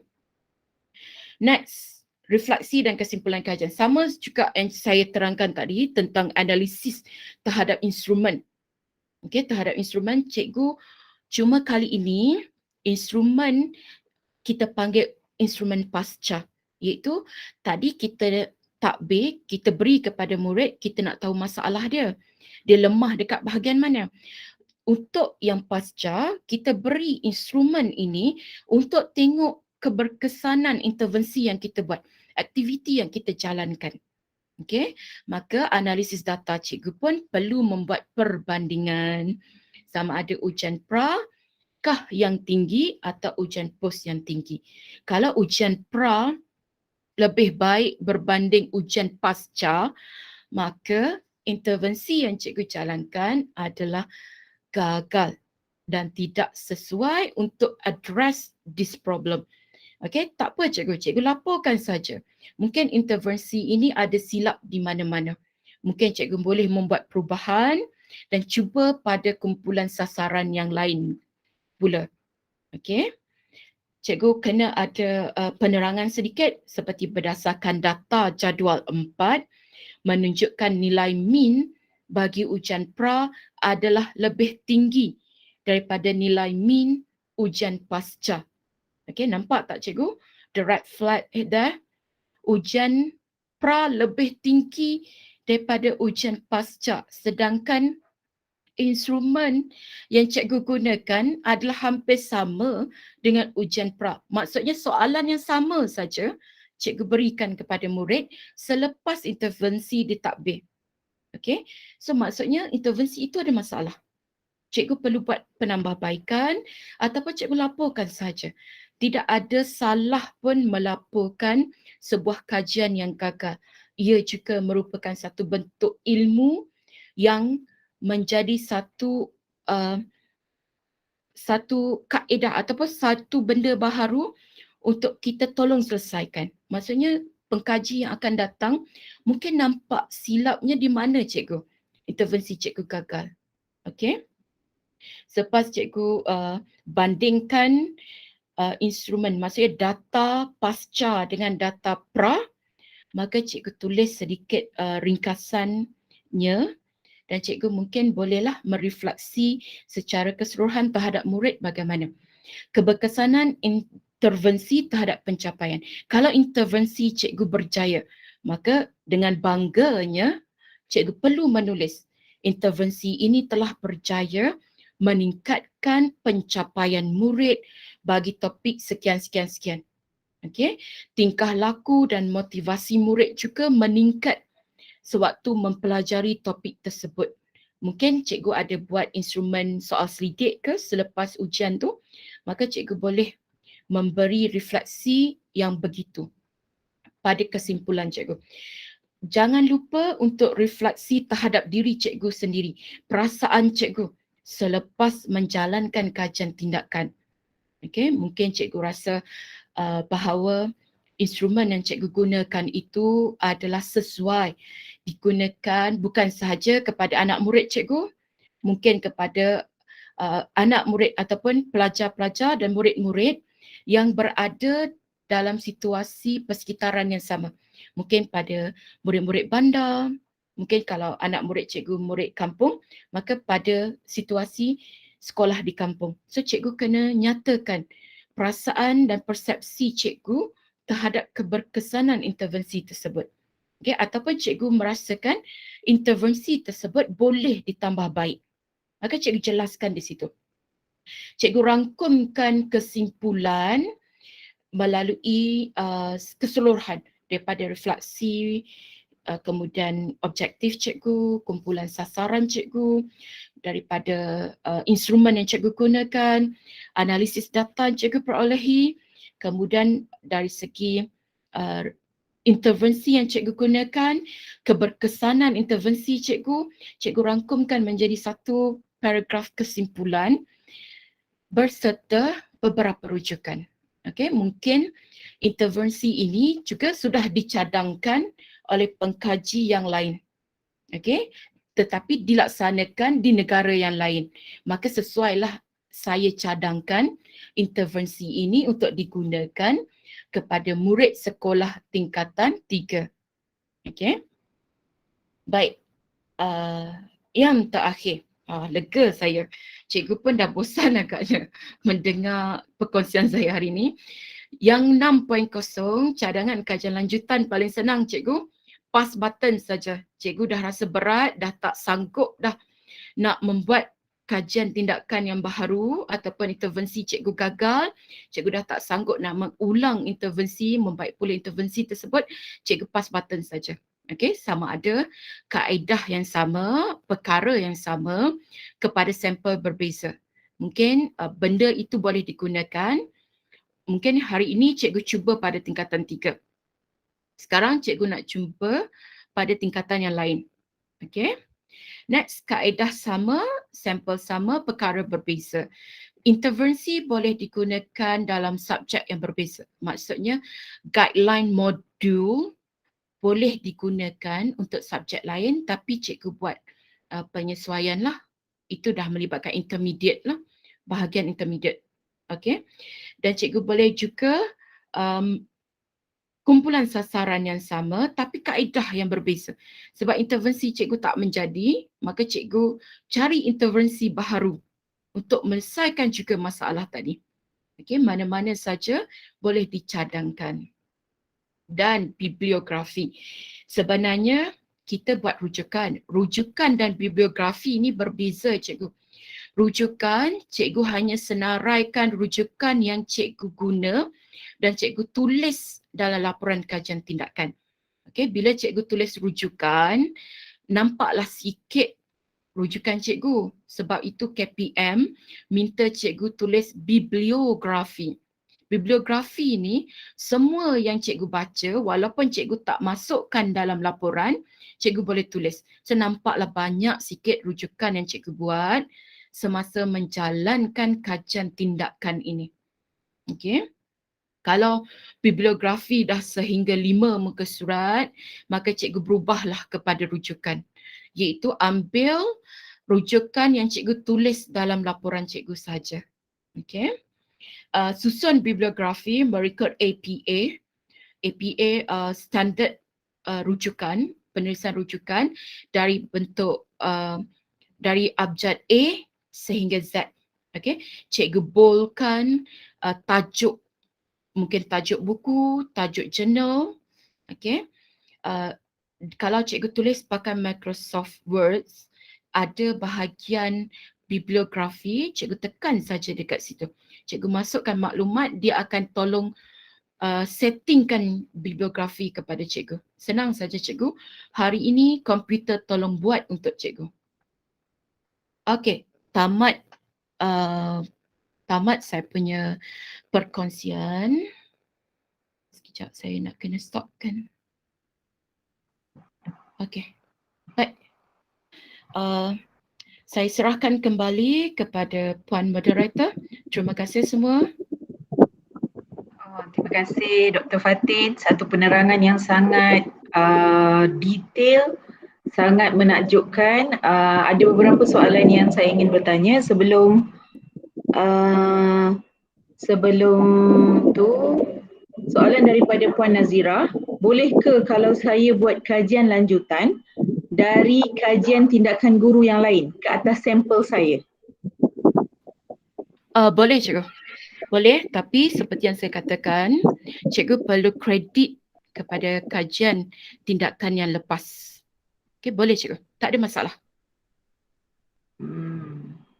Next, refleksi dan kesimpulan kajian. Sama juga yang saya terangkan tadi tentang analisis terhadap instrumen. Okay, terhadap instrumen cikgu, cuma kali ini instrumen kita panggil instrumen pasca. Iaitu tadi kita takbir, kita beri kepada murid, kita nak tahu masalah dia. Dia lemah dekat bahagian mana. Untuk yang pasca, kita beri instrumen ini untuk tengok keberkesanan intervensi yang kita buat, aktiviti yang kita jalankan. Okay, maka analisis data cikgu pun perlu membuat perbandingan sama ada ujian pra kah yang tinggi atau ujian pos yang tinggi. Kalau ujian pra lebih baik berbanding ujian pasca, maka intervensi yang cikgu jalankan adalah gagal dan tidak sesuai untuk address this problem. Okay, tak apa cikgu, cikgu laporkan saja. Mungkin intervensi ini ada silap di mana-mana. Mungkin cikgu boleh membuat perubahan dan cuba pada kumpulan sasaran yang lain pula. Okay, cikgu kena ada penerangan sedikit seperti berdasarkan data jadual 4 menunjukkan nilai min bagi ujian pra adalah lebih tinggi daripada nilai min ujian pasca. Okay, nampak tak cikgu? The red flag there. Ujian pra lebih tinggi daripada ujian pasca. Sedangkan instrumen yang cikgu gunakan adalah hampir sama dengan ujian pra. Maksudnya soalan yang sama saja cikgu berikan kepada murid selepas intervensi ditadbir. Okey. So maksudnya intervensi itu ada masalah. Cikgu perlu buat penambahbaikan ataupun cikgu laporkan saja. Tidak ada salah pun melaporkan sebuah kajian yang gagal. Ia juga merupakan satu bentuk ilmu yang menjadi satu kaedah ataupun satu benda baharu untuk kita tolong selesaikan. Maksudnya pengkaji yang akan datang mungkin nampak silapnya di mana cikgu. Intervensi cikgu gagal. Okey. Selepas cikgu bandingkan instrumen, maksudnya data pasca dengan data pra, maka cikgu tulis sedikit ringkasannya dan cikgu mungkin bolehlah merefleksi secara keseluruhan terhadap murid bagaimana. Keberkesanan intervensi terhadap pencapaian. Kalau intervensi cikgu berjaya, maka dengan bangganya cikgu perlu menulis intervensi ini telah berjaya meningkatkan pencapaian murid bagi topik sekian-sekian-sekian. Okey, tingkah laku dan motivasi murid juga meningkat sewaktu mempelajari topik tersebut. Mungkin cikgu ada buat instrumen soal selidik ke selepas ujian tu, maka cikgu boleh memberi refleksi yang begitu pada kesimpulan cikgu. Jangan lupa untuk refleksi terhadap diri cikgu sendiri, perasaan cikgu selepas menjalankan kajian tindakan. Okey, mungkin cikgu rasa bahawa instrumen yang cikgu gunakan itu adalah sesuai digunakan bukan sahaja kepada anak murid cikgu, mungkin kepada anak murid ataupun pelajar-pelajar dan murid-murid yang berada dalam situasi persekitaran yang sama. Mungkin pada murid-murid bandar, mungkin kalau anak murid cikgu murid kampung, maka pada situasi sekolah di kampung. So cikgu kena nyatakan perasaan dan persepsi cikgu terhadap keberkesanan intervensi tersebut. Okay, ataupun cikgu merasakan intervensi tersebut boleh ditambah baik. Maka cikgu jelaskan di situ. Cikgu rangkumkan kesimpulan melalui keseluruhan daripada refleksi, kemudian objektif cikgu, kumpulan sasaran cikgu, daripada instrumen yang cikgu gunakan, analisis data yang cikgu perolehi, kemudian dari segi intervensi yang cikgu gunakan, keberkesanan intervensi cikgu, cikgu rangkumkan menjadi satu paragraf kesimpulan berserta beberapa rujukan. Okey, mungkin intervensi ini juga sudah dicadangkan oleh pengkaji yang lain. Okey, tetapi dilaksanakan di negara yang lain. Maka sesuailah saya cadangkan intervensi ini untuk digunakan kepada murid sekolah tingkatan 3. Okey. Baik. Yang terakhir. Lega saya. Cikgu pun dah bosan agaknya mendengar perkongsian saya hari ini. Yang 6.0 cadangan kajian lanjutan paling senang cikgu. Pass button saja. Cikgu dah rasa berat, dah tak sanggup dah nak membuat kajian tindakan yang baharu ataupun intervensi cikgu gagal. Cikgu dah tak sanggup nak mengulang intervensi, membaik pula intervensi tersebut. Cikgu pass button saja. Okey, sama ada kaedah yang sama, perkara yang sama kepada sampel berbeza. Mungkin benda itu boleh digunakan. Mungkin hari ini cikgu cuba pada tingkatan 3. Sekarang cikgu nak cuba pada tingkatan yang lain. Okey. Next, kaedah sama, sampel sama, perkara berbeza. Intervensi boleh digunakan dalam subjek yang berbeza. Maksudnya guideline modul boleh digunakan untuk subjek lain tapi cikgu buat penyesuaian lah. Itu dah melibatkan intermediate lah, bahagian intermediate. Okey. Dan cikgu boleh juga kumpulan sasaran yang sama tapi kaedah yang berbeza. Sebab intervensi cikgu tak menjadi, maka cikgu cari intervensi baharu untuk menyelesaikan juga masalah tadi. Okey, mana-mana saja boleh dicadangkan. Dan bibliografi. Sebenarnya kita buat rujukan. Rujukan dan bibliografi ini berbeza cikgu. Rujukan, cikgu hanya senaraikan rujukan yang cikgu guna dan cikgu tulis dalam laporan kajian tindakan. Okey, bila cikgu tulis rujukan, nampaklah sikit rujukan cikgu. Sebab itu KPM minta cikgu tulis bibliografi. Bibliografi ni semua yang cikgu baca walaupun cikgu tak masukkan dalam laporan, cikgu boleh tulis. So nampaklah banyak sikit rujukan yang cikgu buat semasa menjalankan kajian tindakan ini. Okey. Kalau bibliografi dah sehingga 5 muka surat, maka cikgu berubahlah kepada rujukan. Iaitu ambil rujukan yang cikgu tulis dalam laporan cikgu saja. Okey. Susun bibliografi berikut APA. APA standard rujukan, penulisan rujukan dari bentuk dari abjad A sehingga Z. Okey. Cikgu boldkan tajuk, mungkin tajuk buku, tajuk jurnal. Okey. Kalau cikgu tulis pakai Microsoft Word, ada bahagian bibliografi, cikgu tekan saja dekat situ. Cikgu masukkan maklumat, dia akan tolong settingkan bibliografi kepada cikgu. Senang saja cikgu. Hari ini komputer tolong buat untuk cikgu. Okey, tamat saya punya perkongsian. Sekejap saya nak kena stopkan. Okey. Baik. Saya serahkan kembali kepada Puan Moderator. Terima kasih semua. Terima kasih Dr. Fatin. Satu penerangan yang sangat detail, sangat menakjubkan. Ada beberapa soalan yang saya ingin bertanya sebelum tu. Soalan daripada Puan Nazira, bolehkah kalau saya buat kajian lanjutan dari kajian tindakan guru yang lain ke atas sampel saya? Boleh cikgu. Boleh, tapi seperti yang saya katakan, cikgu perlu kredit kepada kajian tindakan yang lepas. Okey, boleh cikgu. Tak ada masalah.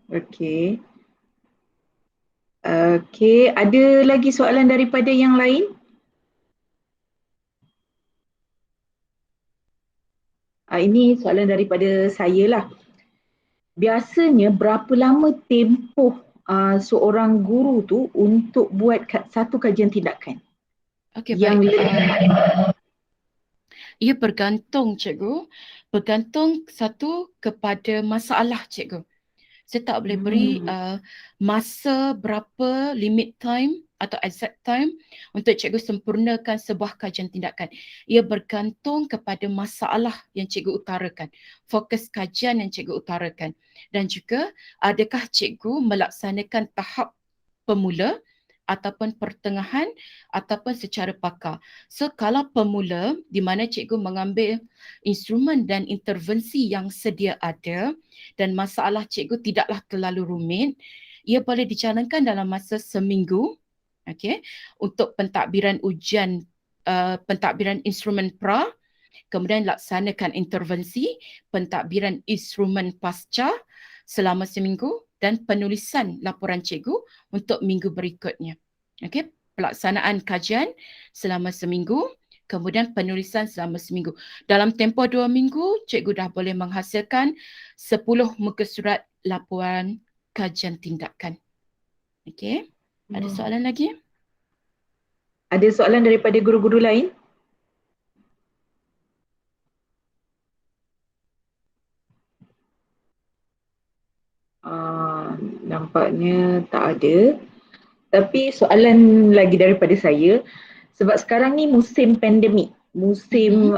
Okey. Okey, ada lagi soalan daripada yang lain? Ini soalan daripada saya lah. Biasanya berapa lama tempoh seorang guru tu untuk buat satu kajian tindakan? Okey, yang baik. Ia bergantung cikgu. Bergantung satu kepada masalah cikgu. Saya tak boleh beri masa berapa limit time atau exact time untuk cikgu sempurnakan sebuah kajian tindakan. Ia bergantung kepada masalah yang cikgu utarakan, fokus kajian yang cikgu utarakan, dan juga adakah cikgu melaksanakan tahap pemula ataupun pertengahan ataupun secara pakar. So kalau pemula di mana cikgu mengambil instrumen dan intervensi yang sedia ada dan masalah cikgu tidaklah terlalu rumit, ia boleh dijalankan dalam masa seminggu. Okey, untuk pentadbiran ujian, pentadbiran instrumen pra, kemudian laksanakan intervensi, pentadbiran instrumen pasca selama seminggu dan penulisan laporan cikgu untuk minggu berikutnya. Okey, pelaksanaan kajian selama seminggu, kemudian penulisan selama seminggu. Dalam tempoh 2 minggu, cikgu dah boleh menghasilkan 10 muka surat laporan kajian tindakan. Okey, ada soalan lagi? Ada soalan daripada guru-guru lain? Nampaknya tak ada. Tapi soalan lagi daripada saya, sebab sekarang ni musim pandemik, musim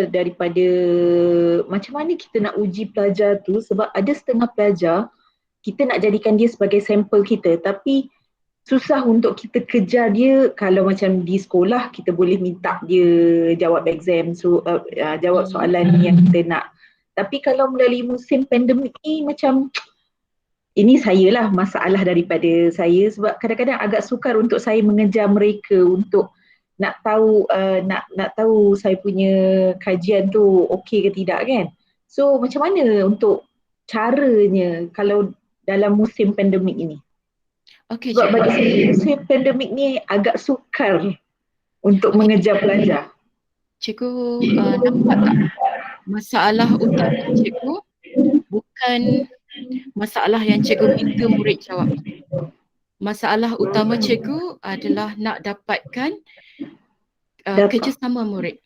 daripada macam mana kita nak uji pelajar tu, sebab ada setengah pelajar kita nak jadikan dia sebagai sampel kita, tapi susah untuk kita kejar dia. Kalau macam di sekolah kita boleh minta dia jawab exam, jawab soalan yang kita nak. Tapi kalau melalui musim pandemik ni macam, ini saya lah masalah daripada saya, sebab kadang-kadang agak sukar untuk saya mengejar mereka untuk nak tahu nak tahu saya punya kajian tu okey ke tidak kan. So macam mana untuk caranya kalau dalam musim pandemik ini? Okey Sebab cikgu. bagi saya musim pandemik ni agak sukar untuk Okey, mengejar pelajar. cikgu nampak tak masalah utama cikgu bukan masalah yang cikgu minta murid jawab. Masalah utama cikgu adalah nak dapatkan Data. kerjasama murid.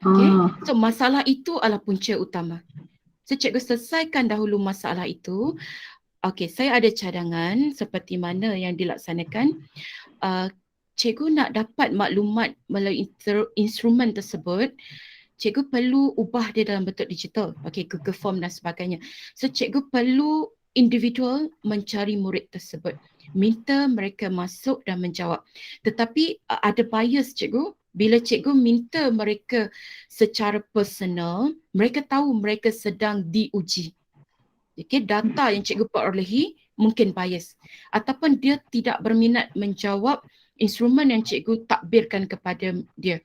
Okey. Ah, So masalah itu adalah punca utama. So cikgu selesaikan dahulu masalah itu. Okey, saya ada cadangan seperti mana yang dilaksanakan. Cikgu nak dapat maklumat melalui instrumen tersebut, cikgu perlu ubah dia dalam bentuk digital. Okey, Google Form dan sebagainya. So cikgu perlu individual mencari murid tersebut. Minta mereka masuk dan menjawab. Tetapi ada bias cikgu. Bila cikgu minta mereka secara personal, mereka tahu mereka sedang diuji. Okay, data yang cikgu perolehi mungkin bias. Ataupun dia tidak berminat menjawab instrumen yang cikgu takbirkan kepada dia.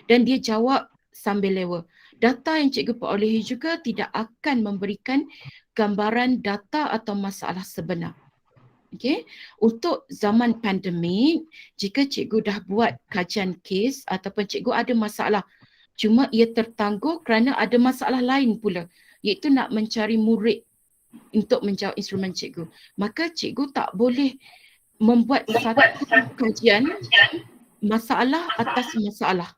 Dan dia jawab sambil lewa. Data yang cikgu perolehi juga tidak akan memberikan gambaran data atau masalah sebenar. Okay. Untuk zaman pandemik, jika cikgu dah buat kajian kes ataupun cikgu ada masalah, cuma ia tertangguh kerana ada masalah lain pula, iaitu nak mencari murid untuk menjawab instrumen cikgu. Maka cikgu tak boleh membuat satu kajian masalah atas masalah.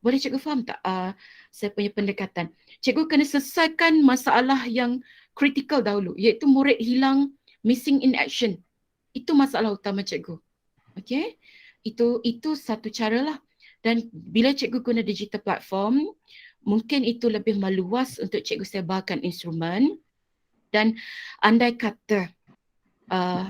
Boleh cikgu faham tak saya punya pendekatan? Cikgu kena selesaikan masalah yang kritikal dahulu, iaitu murid hilang, missing in action. Itu masalah utama cikgu. Okey? Itu satu caralah. Dan bila cikgu guna digital platform, mungkin itu lebih meluas untuk cikgu sebarkan instrumen. Dan andai kata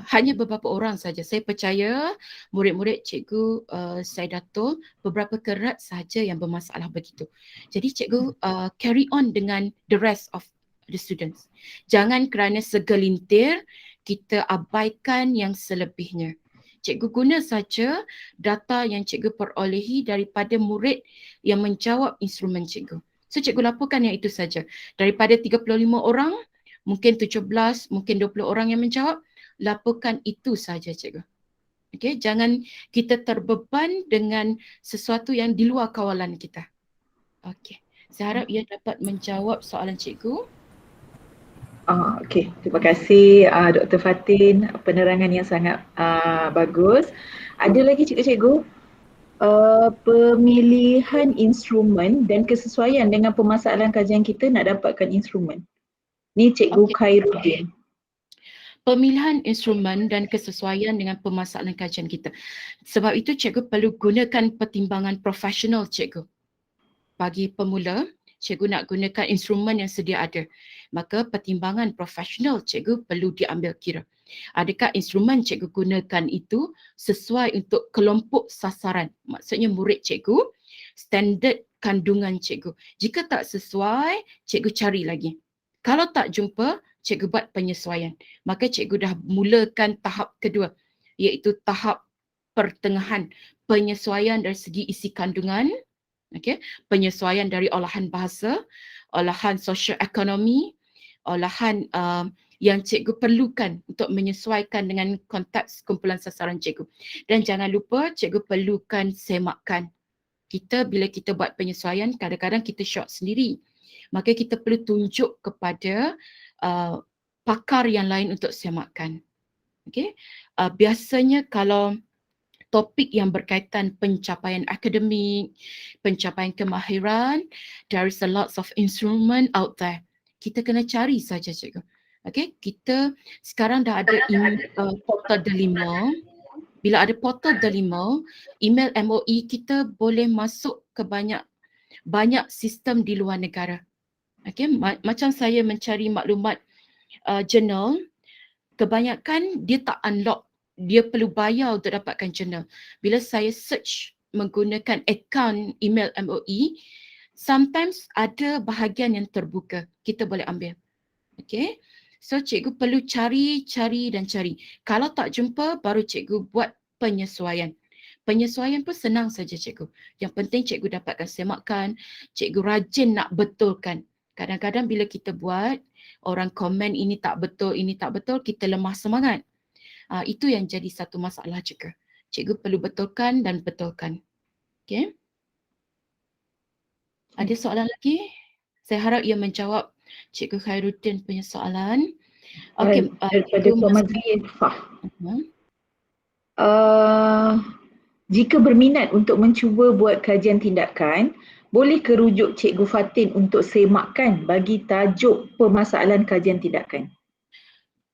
hanya beberapa orang saja, saya percaya murid-murid cikgu Saidatul beberapa kerat saja yang bermasalah begitu. Jadi cikgu carry on dengan the rest of the students. Jangan kerana segelintir kita abaikan yang selebihnya. Cikgu guna saja data yang cikgu perolehi daripada murid yang menjawab instrumen cikgu. So cikgu laporkan yang itu saja. Daripada 35 orang, mungkin 17, mungkin 20 orang yang menjawab, laporkan itu saja cikgu. Okey, jangan kita terbeban dengan sesuatu yang di luar kawalan kita. Okey, saya harap ia dapat menjawab soalan cikgu. Okey, terima kasih Dr. Fatin, penerangan yang sangat bagus. Ada lagi cikgu-cikgu? Pemilihan instrumen dan kesesuaian dengan permasalahan kajian kita nak dapatkan instrumen. Ni Cikgu Khairuddin. Pemilihan instrumen dan kesesuaian dengan permasalahan kajian kita. Sebab itu cikgu perlu gunakan pertimbangan profesional cikgu. Bagi pemula, cikgu nak gunakan instrumen yang sedia ada. Maka pertimbangan profesional cikgu perlu diambil kira. Adakah instrumen cikgu gunakan itu sesuai untuk kelompok sasaran? Maksudnya murid cikgu, standard kandungan cikgu. Jika tak sesuai, cikgu cari lagi. Kalau tak jumpa, cikgu buat penyesuaian. Maka cikgu dah mulakan tahap kedua, iaitu tahap pertengahan. Penyesuaian dari segi isi kandungan, penyesuaian dari olahan bahasa, olahan sosio-ekonomi, olahan yang cikgu perlukan untuk menyesuaikan dengan konteks kumpulan sasaran cikgu. Dan jangan lupa cikgu perlukan semakan. Bila kita buat penyesuaian, kadang-kadang kita short sendiri. Maka kita perlu tunjuk kepada pakar yang lain untuk semakan. Biasanya kalau topik yang berkaitan pencapaian akademik, pencapaian kemahiran, there is a lots of instrument out there. Kita kena cari saja cikgu. Kita sekarang dah ada portal Delima. Bila ada portal Delima, email MOE kita boleh masuk ke banyak sistem di luar negara. Macam saya mencari maklumat jurnal, kebanyakan dia tak unlock. Dia perlu bayar untuk dapatkan jurnal. Bila saya search menggunakan akaun email MOE, sometimes ada bahagian yang terbuka. Kita boleh ambil. So cikgu perlu cari dan cari. Kalau tak jumpa, baru cikgu buat penyesuaian. Penyesuaian pun senang saja cikgu. Yang penting cikgu dapatkan semakan, cikgu rajin nak betulkan. Kadang-kadang bila kita buat, orang komen ini tak betul, kita lemah semangat. Itu yang jadi satu masalah juga. Cikgu perlu betulkan dan betulkan. Okay? Ada soalan lagi? Saya harap ia menjawab Cikgu Khairuddin punya soalan. Okey, Daripada Puan Mazli Fah. Jika berminat untuk mencuba buat kajian tindakan, boleh ke rujuk Cikgu Fatin untuk semakkan bagi tajuk permasalahan kajian tindakan?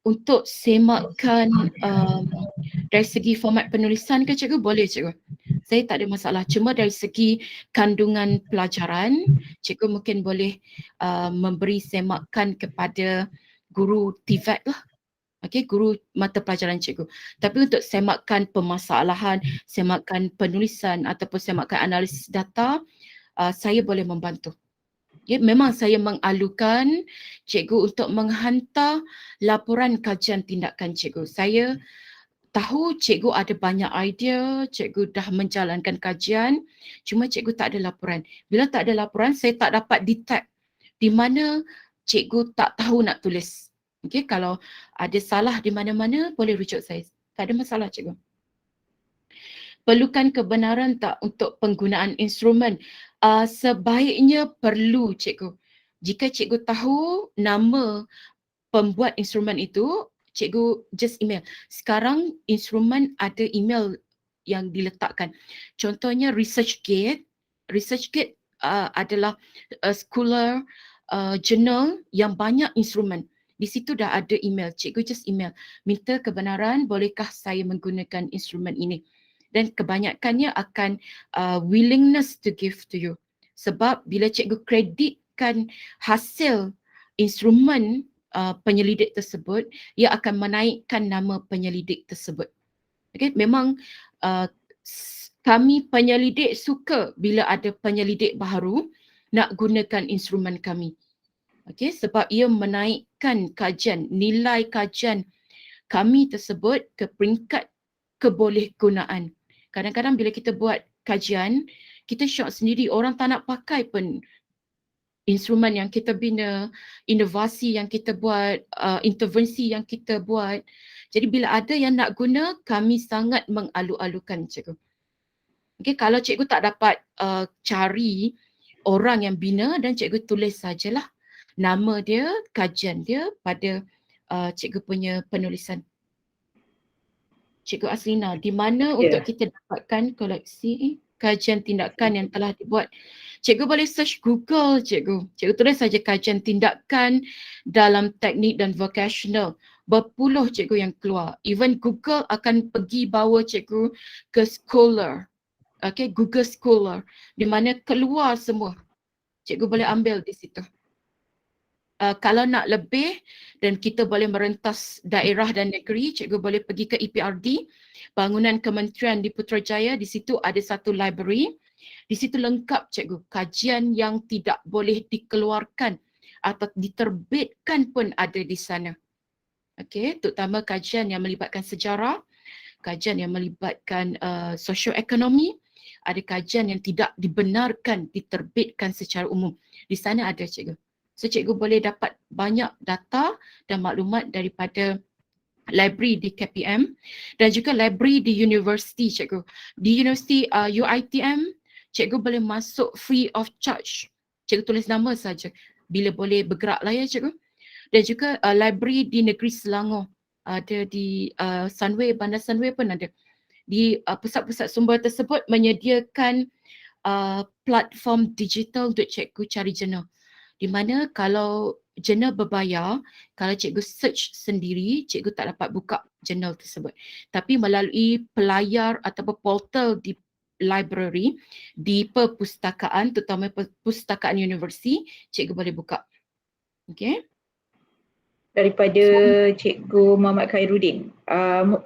Untuk semakkan dari segi format penulisan ke cikgu? Boleh cikgu. Saya tak ada masalah. Cuma dari segi kandungan pelajaran, cikgu mungkin boleh memberi semakkan kepada guru TVET lah. Okey, guru mata pelajaran cikgu. Tapi untuk semakkan permasalahan, semakkan penulisan ataupun semakkan analisis data, saya boleh membantu. Ya, memang saya mengalukan cikgu untuk menghantar laporan kajian tindakan cikgu. Saya tahu cikgu ada banyak idea, cikgu dah menjalankan kajian, cuma cikgu tak ada laporan. Bila tak ada laporan, saya tak dapat detect di mana cikgu tak tahu nak tulis. Okey, kalau ada salah di mana-mana, boleh rujuk saya. Tak ada masalah cikgu. Perlukan kebenaran tak untuk penggunaan instrumen? Sebaiknya perlu cikgu. Jika cikgu tahu nama pembuat instrumen itu, cikgu just email. Sekarang instrumen ada email yang diletakkan. Contohnya ResearchGate. ResearchGate adalah scholar journal yang banyak instrumen. Di situ dah ada email. Cikgu just email. Minta kebenaran, bolehkah saya menggunakan instrumen ini? Dan kebanyakannya akan willingness to give to you. Sebab bila cikgu kreditkan hasil instrumen penyelidik tersebut, ia akan menaikkan nama penyelidik tersebut. Okay, memang kami penyelidik suka bila ada penyelidik baru nak gunakan instrumen kami. Okay, sebab ia menaikkan kajian, nilai kajian kami tersebut ke peringkat kebolehgunaan. Kadang-kadang bila kita buat kajian, kita syok sendiri, orang tak nak pakai pun instrumen yang kita bina, inovasi yang kita buat, intervensi yang kita buat. Jadi bila ada yang nak guna, kami sangat mengalu-alukan cikgu. Okay, kalau cikgu tak dapat cari orang yang bina dan cikgu tulis sajalah nama dia, kajian dia pada cikgu punya penulisan. Cikgu Aslina, di mana untuk kita dapatkan koleksi kajian tindakan yang telah dibuat? Cikgu boleh search Google, cikgu. Cikgu tulis saja kajian tindakan dalam teknik dan vocational. Berpuluh cikgu yang keluar. Even Google akan pergi bawa cikgu ke Scholar. Okay, Google Scholar. Di mana keluar semua. Cikgu boleh ambil di situ. Kalau nak lebih dan kita boleh merentas daerah dan negeri, cikgu boleh pergi ke EPRD, Bangunan Kementerian di Putrajaya. Di situ ada satu library. Di situ lengkap cikgu, kajian yang tidak boleh dikeluarkan atau diterbitkan pun ada di sana. Okey, terutama kajian yang melibatkan sejarah, kajian yang melibatkan sosioekonomi, ada kajian yang tidak dibenarkan diterbitkan secara umum. Di sana ada cikgu. So cikgu boleh dapat banyak data dan maklumat daripada library di KPM dan juga library di universiti cikgu. Di universiti UiTM, cikgu boleh masuk free of charge. Cikgu tulis nama saja. Bila boleh bergeraklah ya cikgu. Dan juga library di negeri Selangor. Ada di Sunway, Bandar Sunway pun ada. Di pusat-pusat sumber tersebut menyediakan platform digital untuk cikgu cari jurnal. Di mana kalau jurnal berbayar, kalau cikgu search sendiri, cikgu tak dapat buka jurnal tersebut. Tapi melalui pelayar ataupun portal di library, di perpustakaan, terutama perpustakaan universiti, cikgu boleh buka. Okey. Daripada Cikgu Muhammad Khairuddin,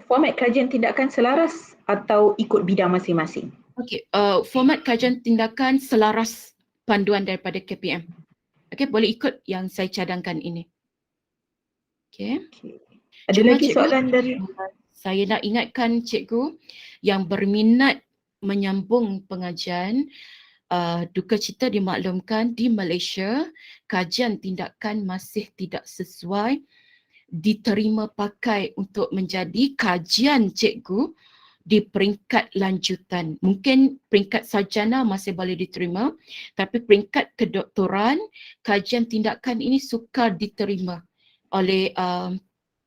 format kajian tindakan selaras atau ikut bidang masing-masing? Okey, format kajian tindakan selaras panduan daripada KPM. Okey, boleh ikut yang saya cadangkan ini. Okey. Ada lagi soalan dari? Saya nak ingatkan cikgu yang berminat menyambung pengajian, duka cita dimaklumkan di Malaysia, kajian tindakan masih tidak sesuai diterima pakai untuk menjadi kajian cikgu di peringkat lanjutan. Mungkin peringkat sarjana masih boleh diterima, tapi peringkat kedoktoran, kajian tindakan ini sukar diterima oleh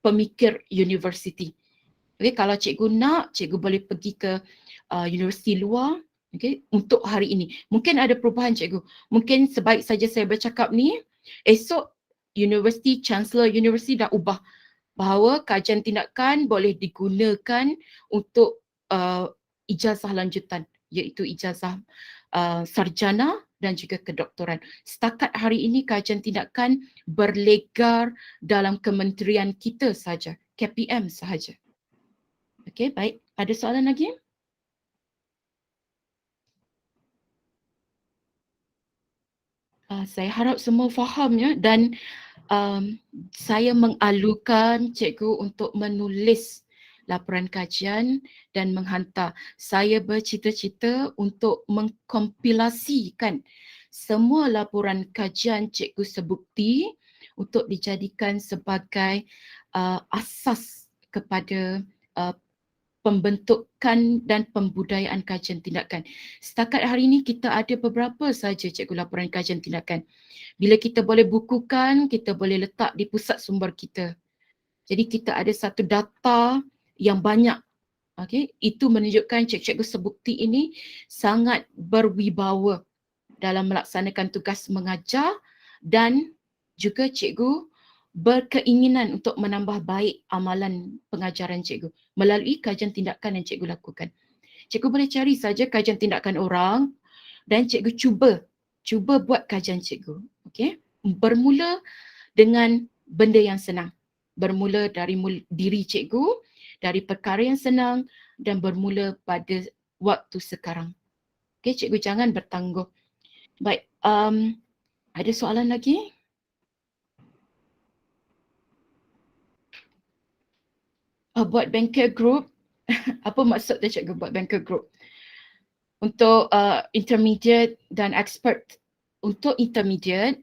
pemikir universiti. Okay, kalau cikgu nak, cikgu boleh pergi ke universiti luar, okay, untuk hari ini. Mungkin ada perubahan cikgu. Mungkin sebaik saja saya bercakap ni, esok universiti, Chancellor University dah ubah bahawa kajian tindakan boleh digunakan untuk ijazah lanjutan, iaitu ijazah sarjana dan juga kedoktoran. Setakat hari ini kajian tindakan berlegar dalam kementerian kita saja, KPM sahaja. Okey, baik. Ada soalan lagi? Saya harap semua faham ya, dan saya mengalukan cikgu untuk menulis laporan kajian dan menghantar. Saya bercita-cita untuk mengkompilasikan semua laporan kajian cikgu sebukti untuk dijadikan sebagai asas kepada pembentukan dan pembudayaan kajian tindakan. Setakat hari ini kita ada beberapa saja cikgu laporan kajian tindakan. Bila kita boleh bukukan, kita boleh letak di pusat sumber kita. Jadi kita ada satu data yang banyak. Okay? Itu menunjukkan cikgu sebukti ini sangat berwibawa dalam melaksanakan tugas mengajar dan juga cikgu berkeinginan untuk menambah baik amalan pengajaran cikgu melalui kajian tindakan yang cikgu lakukan. Cikgu boleh cari saja kajian tindakan orang dan cikgu cuba buat kajian cikgu. Okay? Bermula dengan benda yang senang. Bermula dari diri cikgu, dari perkara yang senang dan bermula pada waktu sekarang. Okay, cikgu jangan bertangguh. Baik, ada soalan lagi? Buat banker group, apa maksud dia cikgu buat banker group? Untuk intermediate dan expert. Untuk intermediate,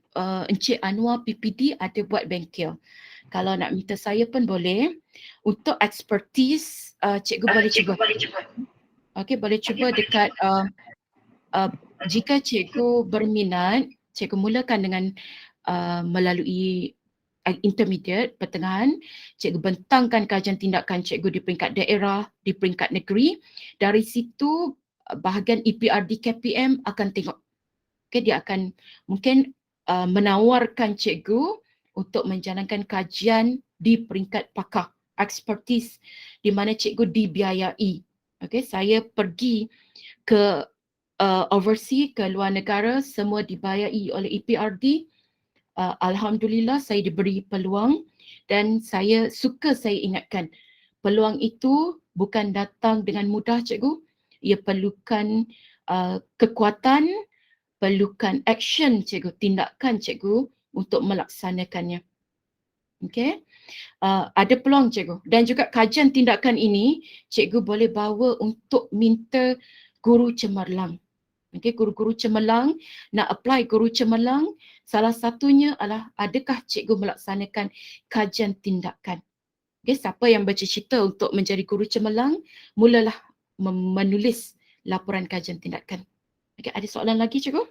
Encik Anwar PPD ada buat bengkel. Kalau nak minta saya pun boleh. Untuk expertise, cikgu boleh cuba. Okey, boleh cuba dekat, jika cikgu berminat, cikgu mulakan dengan melalui intermediate, pertengahan, cikgu bentangkan kajian tindakan cikgu di peringkat daerah, di peringkat negeri. Dari situ, bahagian EPRD KPM akan tengok. Okay, dia akan mungkin menawarkan cikgu untuk menjalankan kajian di peringkat pakar, expertise di mana cikgu dibiayai. Okay, saya pergi ke overseas, ke luar negara, semua dibiayai oleh EPRD. Alhamdulillah saya diberi peluang dan saya ingatkan peluang itu bukan datang dengan mudah cikgu. Ia perlukan kekuatan, perlukan action cikgu, tindakan cikgu untuk melaksanakannya. Okey. Ada peluang cikgu dan juga kajian tindakan ini cikgu boleh bawa untuk minta guru cemerlang. Okey, guru-guru cemerlang nak apply guru cemerlang, salah satunya adalah adakah cikgu melaksanakan kajian tindakan. Okey, siapa yang bercita-cita untuk menjadi guru cemerlang, mulalah menulis laporan kajian tindakan. Okey, ada soalan lagi cikgu?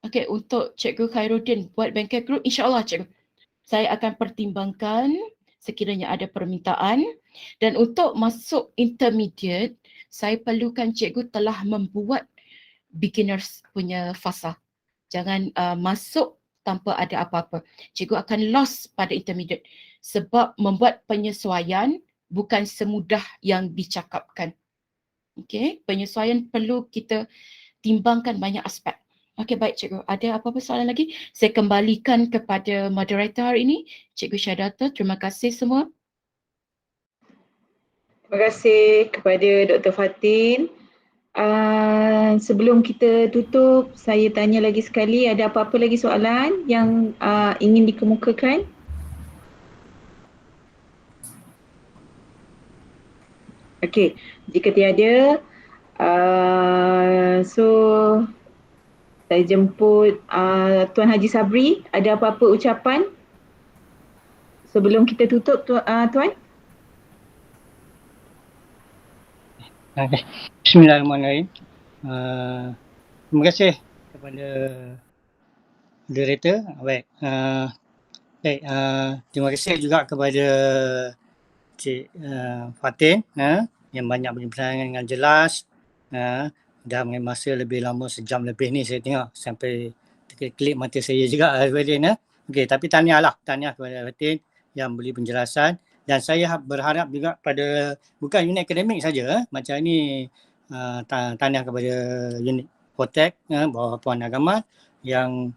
Okey, untuk Cikgu Khairuddin buat banker group, insya-Allah cikgu. Saya akan pertimbangkan sekiranya ada permintaan, dan untuk masuk intermediate, saya perlukan cikgu telah membuat beginners punya fasa. Jangan masuk tanpa ada apa-apa. Cikgu akan lost pada intermediate sebab membuat penyesuaian bukan semudah yang dicakapkan. Okey, penyesuaian perlu kita timbangkan banyak aspek. Okey, baik cikgu. Ada apa-apa soalan lagi? Saya kembalikan kepada moderator hari ini, Cikgu Syahdatul. Terima kasih semua. Terima kasih kepada Dr. Fatin. Sebelum kita tutup, saya tanya lagi sekali, ada apa-apa lagi soalan yang ingin dikemukakan? Okey, jika tiada, so saya jemput Tuan Haji Sabri. Ada apa-apa ucapan sebelum kita tutup Tuan? Okay. Bismillahirrahmanirrahim. Terima kasih kepada moderator. Baik. Terima kasih juga kepada Cik Fatin yang banyak beri penerangan dengan jelas. Dah mengambil masa lebih lama, sejam lebih ni saya tengok sampai terkelip mata saya juga Fatin. Okey, tapi tahniah kepada Fatin yang beri penjelasan, dan saya berharap juga pada bukan unit akademik saja macam ni, tahniah kepada unit Kotek bawah Puan Agama yang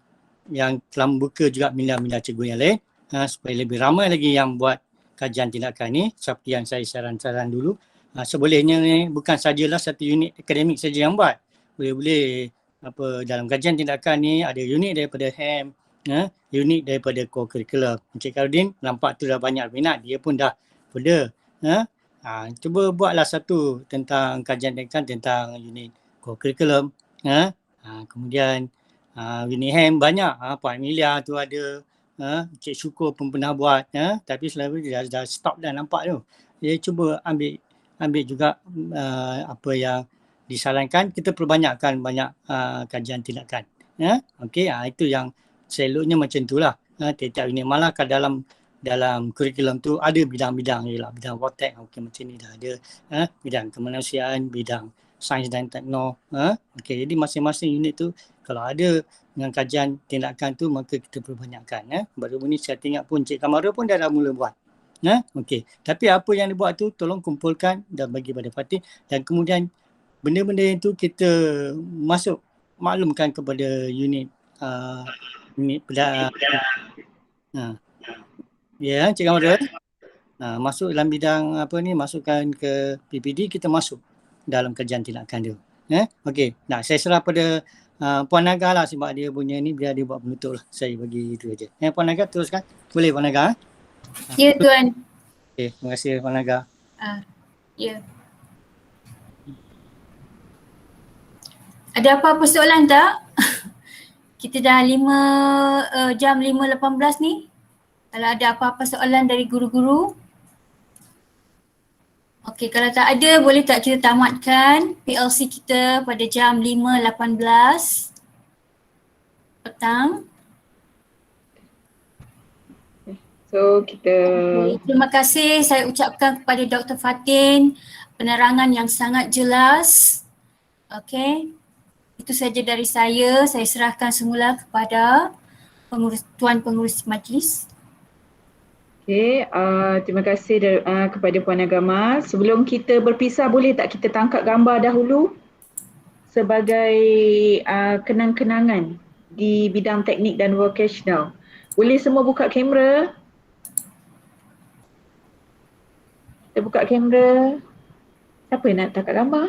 telah membuka juga minda-minda cikgu yang lain supaya lebih ramai lagi yang buat kajian tindakan ni seperti yang saya saran-saran dulu. Sebolehnya ni bukan sajalah satu unit akademik saja yang buat. Boleh-boleh dalam kajian tindakan ni ada unit daripada HAM, unit daripada co-curriculum. Encik Karudin nampak tu dah banyak minat, dia pun dah pada. Cuba buatlah satu tentang kajian tindakan tentang unit co-curriculum. Kemudian unit HAM banyak, Puan Emilia tu ada, Cik Syukur pun pernah buat, tapi selalu dia dah stop dah nampak tu. Dia cuba ambil juga apa yang disarankan, kita perbanyakkan banyak kajian tindakan. Okey, itu yang seloknya macam itulah. Tiap-tiap unit malah dalam kurikulum tu ada bidang-bidang je lah. Bidang rotek, okey macam ni dah ada. Bidang kemanusiaan, bidang sains dan tekno. Okey, jadi masing-masing unit tu kalau ada dengan kajian tindakan tu maka kita perbanyakkan. Baru ni saya tengok pun Cik Kamara pun dah mula buat. Okey, tapi apa yang dia buat tu tolong kumpulkan dan bagi pada Fatih, dan kemudian benda-benda itu kita masuk maklumkan kepada unit ya, Cik Kamara. Masuk dalam bidang masukkan ke PPD, kita masuk dalam kajian tindakan dia. Okey, saya serah pada Puan Naga lah sebab dia punya ni, biar dia buat penutup lah. Saya bagi itu aja. Puan Naga teruskan. Boleh Puan Naga? Ya Tuan. Okey, terima kasih Puan Naga. Ya. Ada apa-apa soalan tak? Kita dah jam 5.18 ni. Kalau ada apa-apa soalan dari guru-guru. Okey, kalau tak ada boleh tak kita tamatkan PLC kita pada jam 5.18 petang. So kita Terima kasih saya ucapkan kepada Dr. Fatin, penerangan yang sangat jelas. Okey, itu saja dari saya. Saya serahkan semula kepada Tuan Pengurus Majlis. okey, terima kasih kepada Puan Agama. Sebelum kita berpisah, boleh tak kita tangkap gambar dahulu sebagai kenang-kenangan di bidang teknik dan vocational. Boleh semua buka kamera? Kita buka kamera. Siapa yang nak tangkap gambar?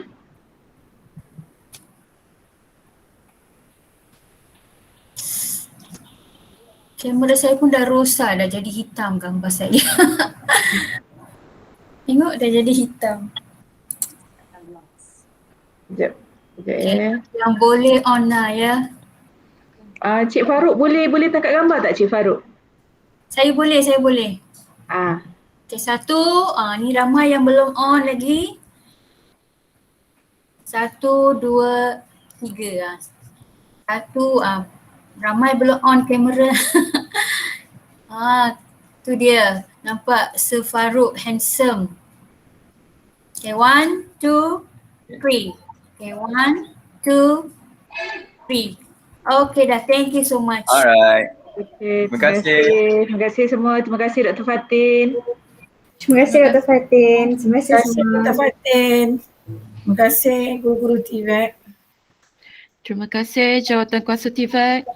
Kamera saya pun dah rosak, dah jadi hitam gambar saya. Tengok dah jadi hitam. Sekejap ya. Yang boleh on lah ya. Cik Farouk boleh tangkap gambar tak Cik Farouk? Saya boleh. Okay, satu, ni ramai yang belum on lagi. 1, 2, 3. Satu, ramai belum on kamera. Tu dia. Nampak Sir Farouk handsome. Okay, 1, 2, 3. Okay, 1, 2, 3. Okay dah, thank you so much. Alright. Okay, Terima kasih. Terima kasih semua. Terima kasih Dr. Fatin. Terima kasih Dr. Fatin. Terima kasih semua. Dr. Fatin. Terima kasih guru-guru TVET. Terima kasih Jawatan Kuasa TVET.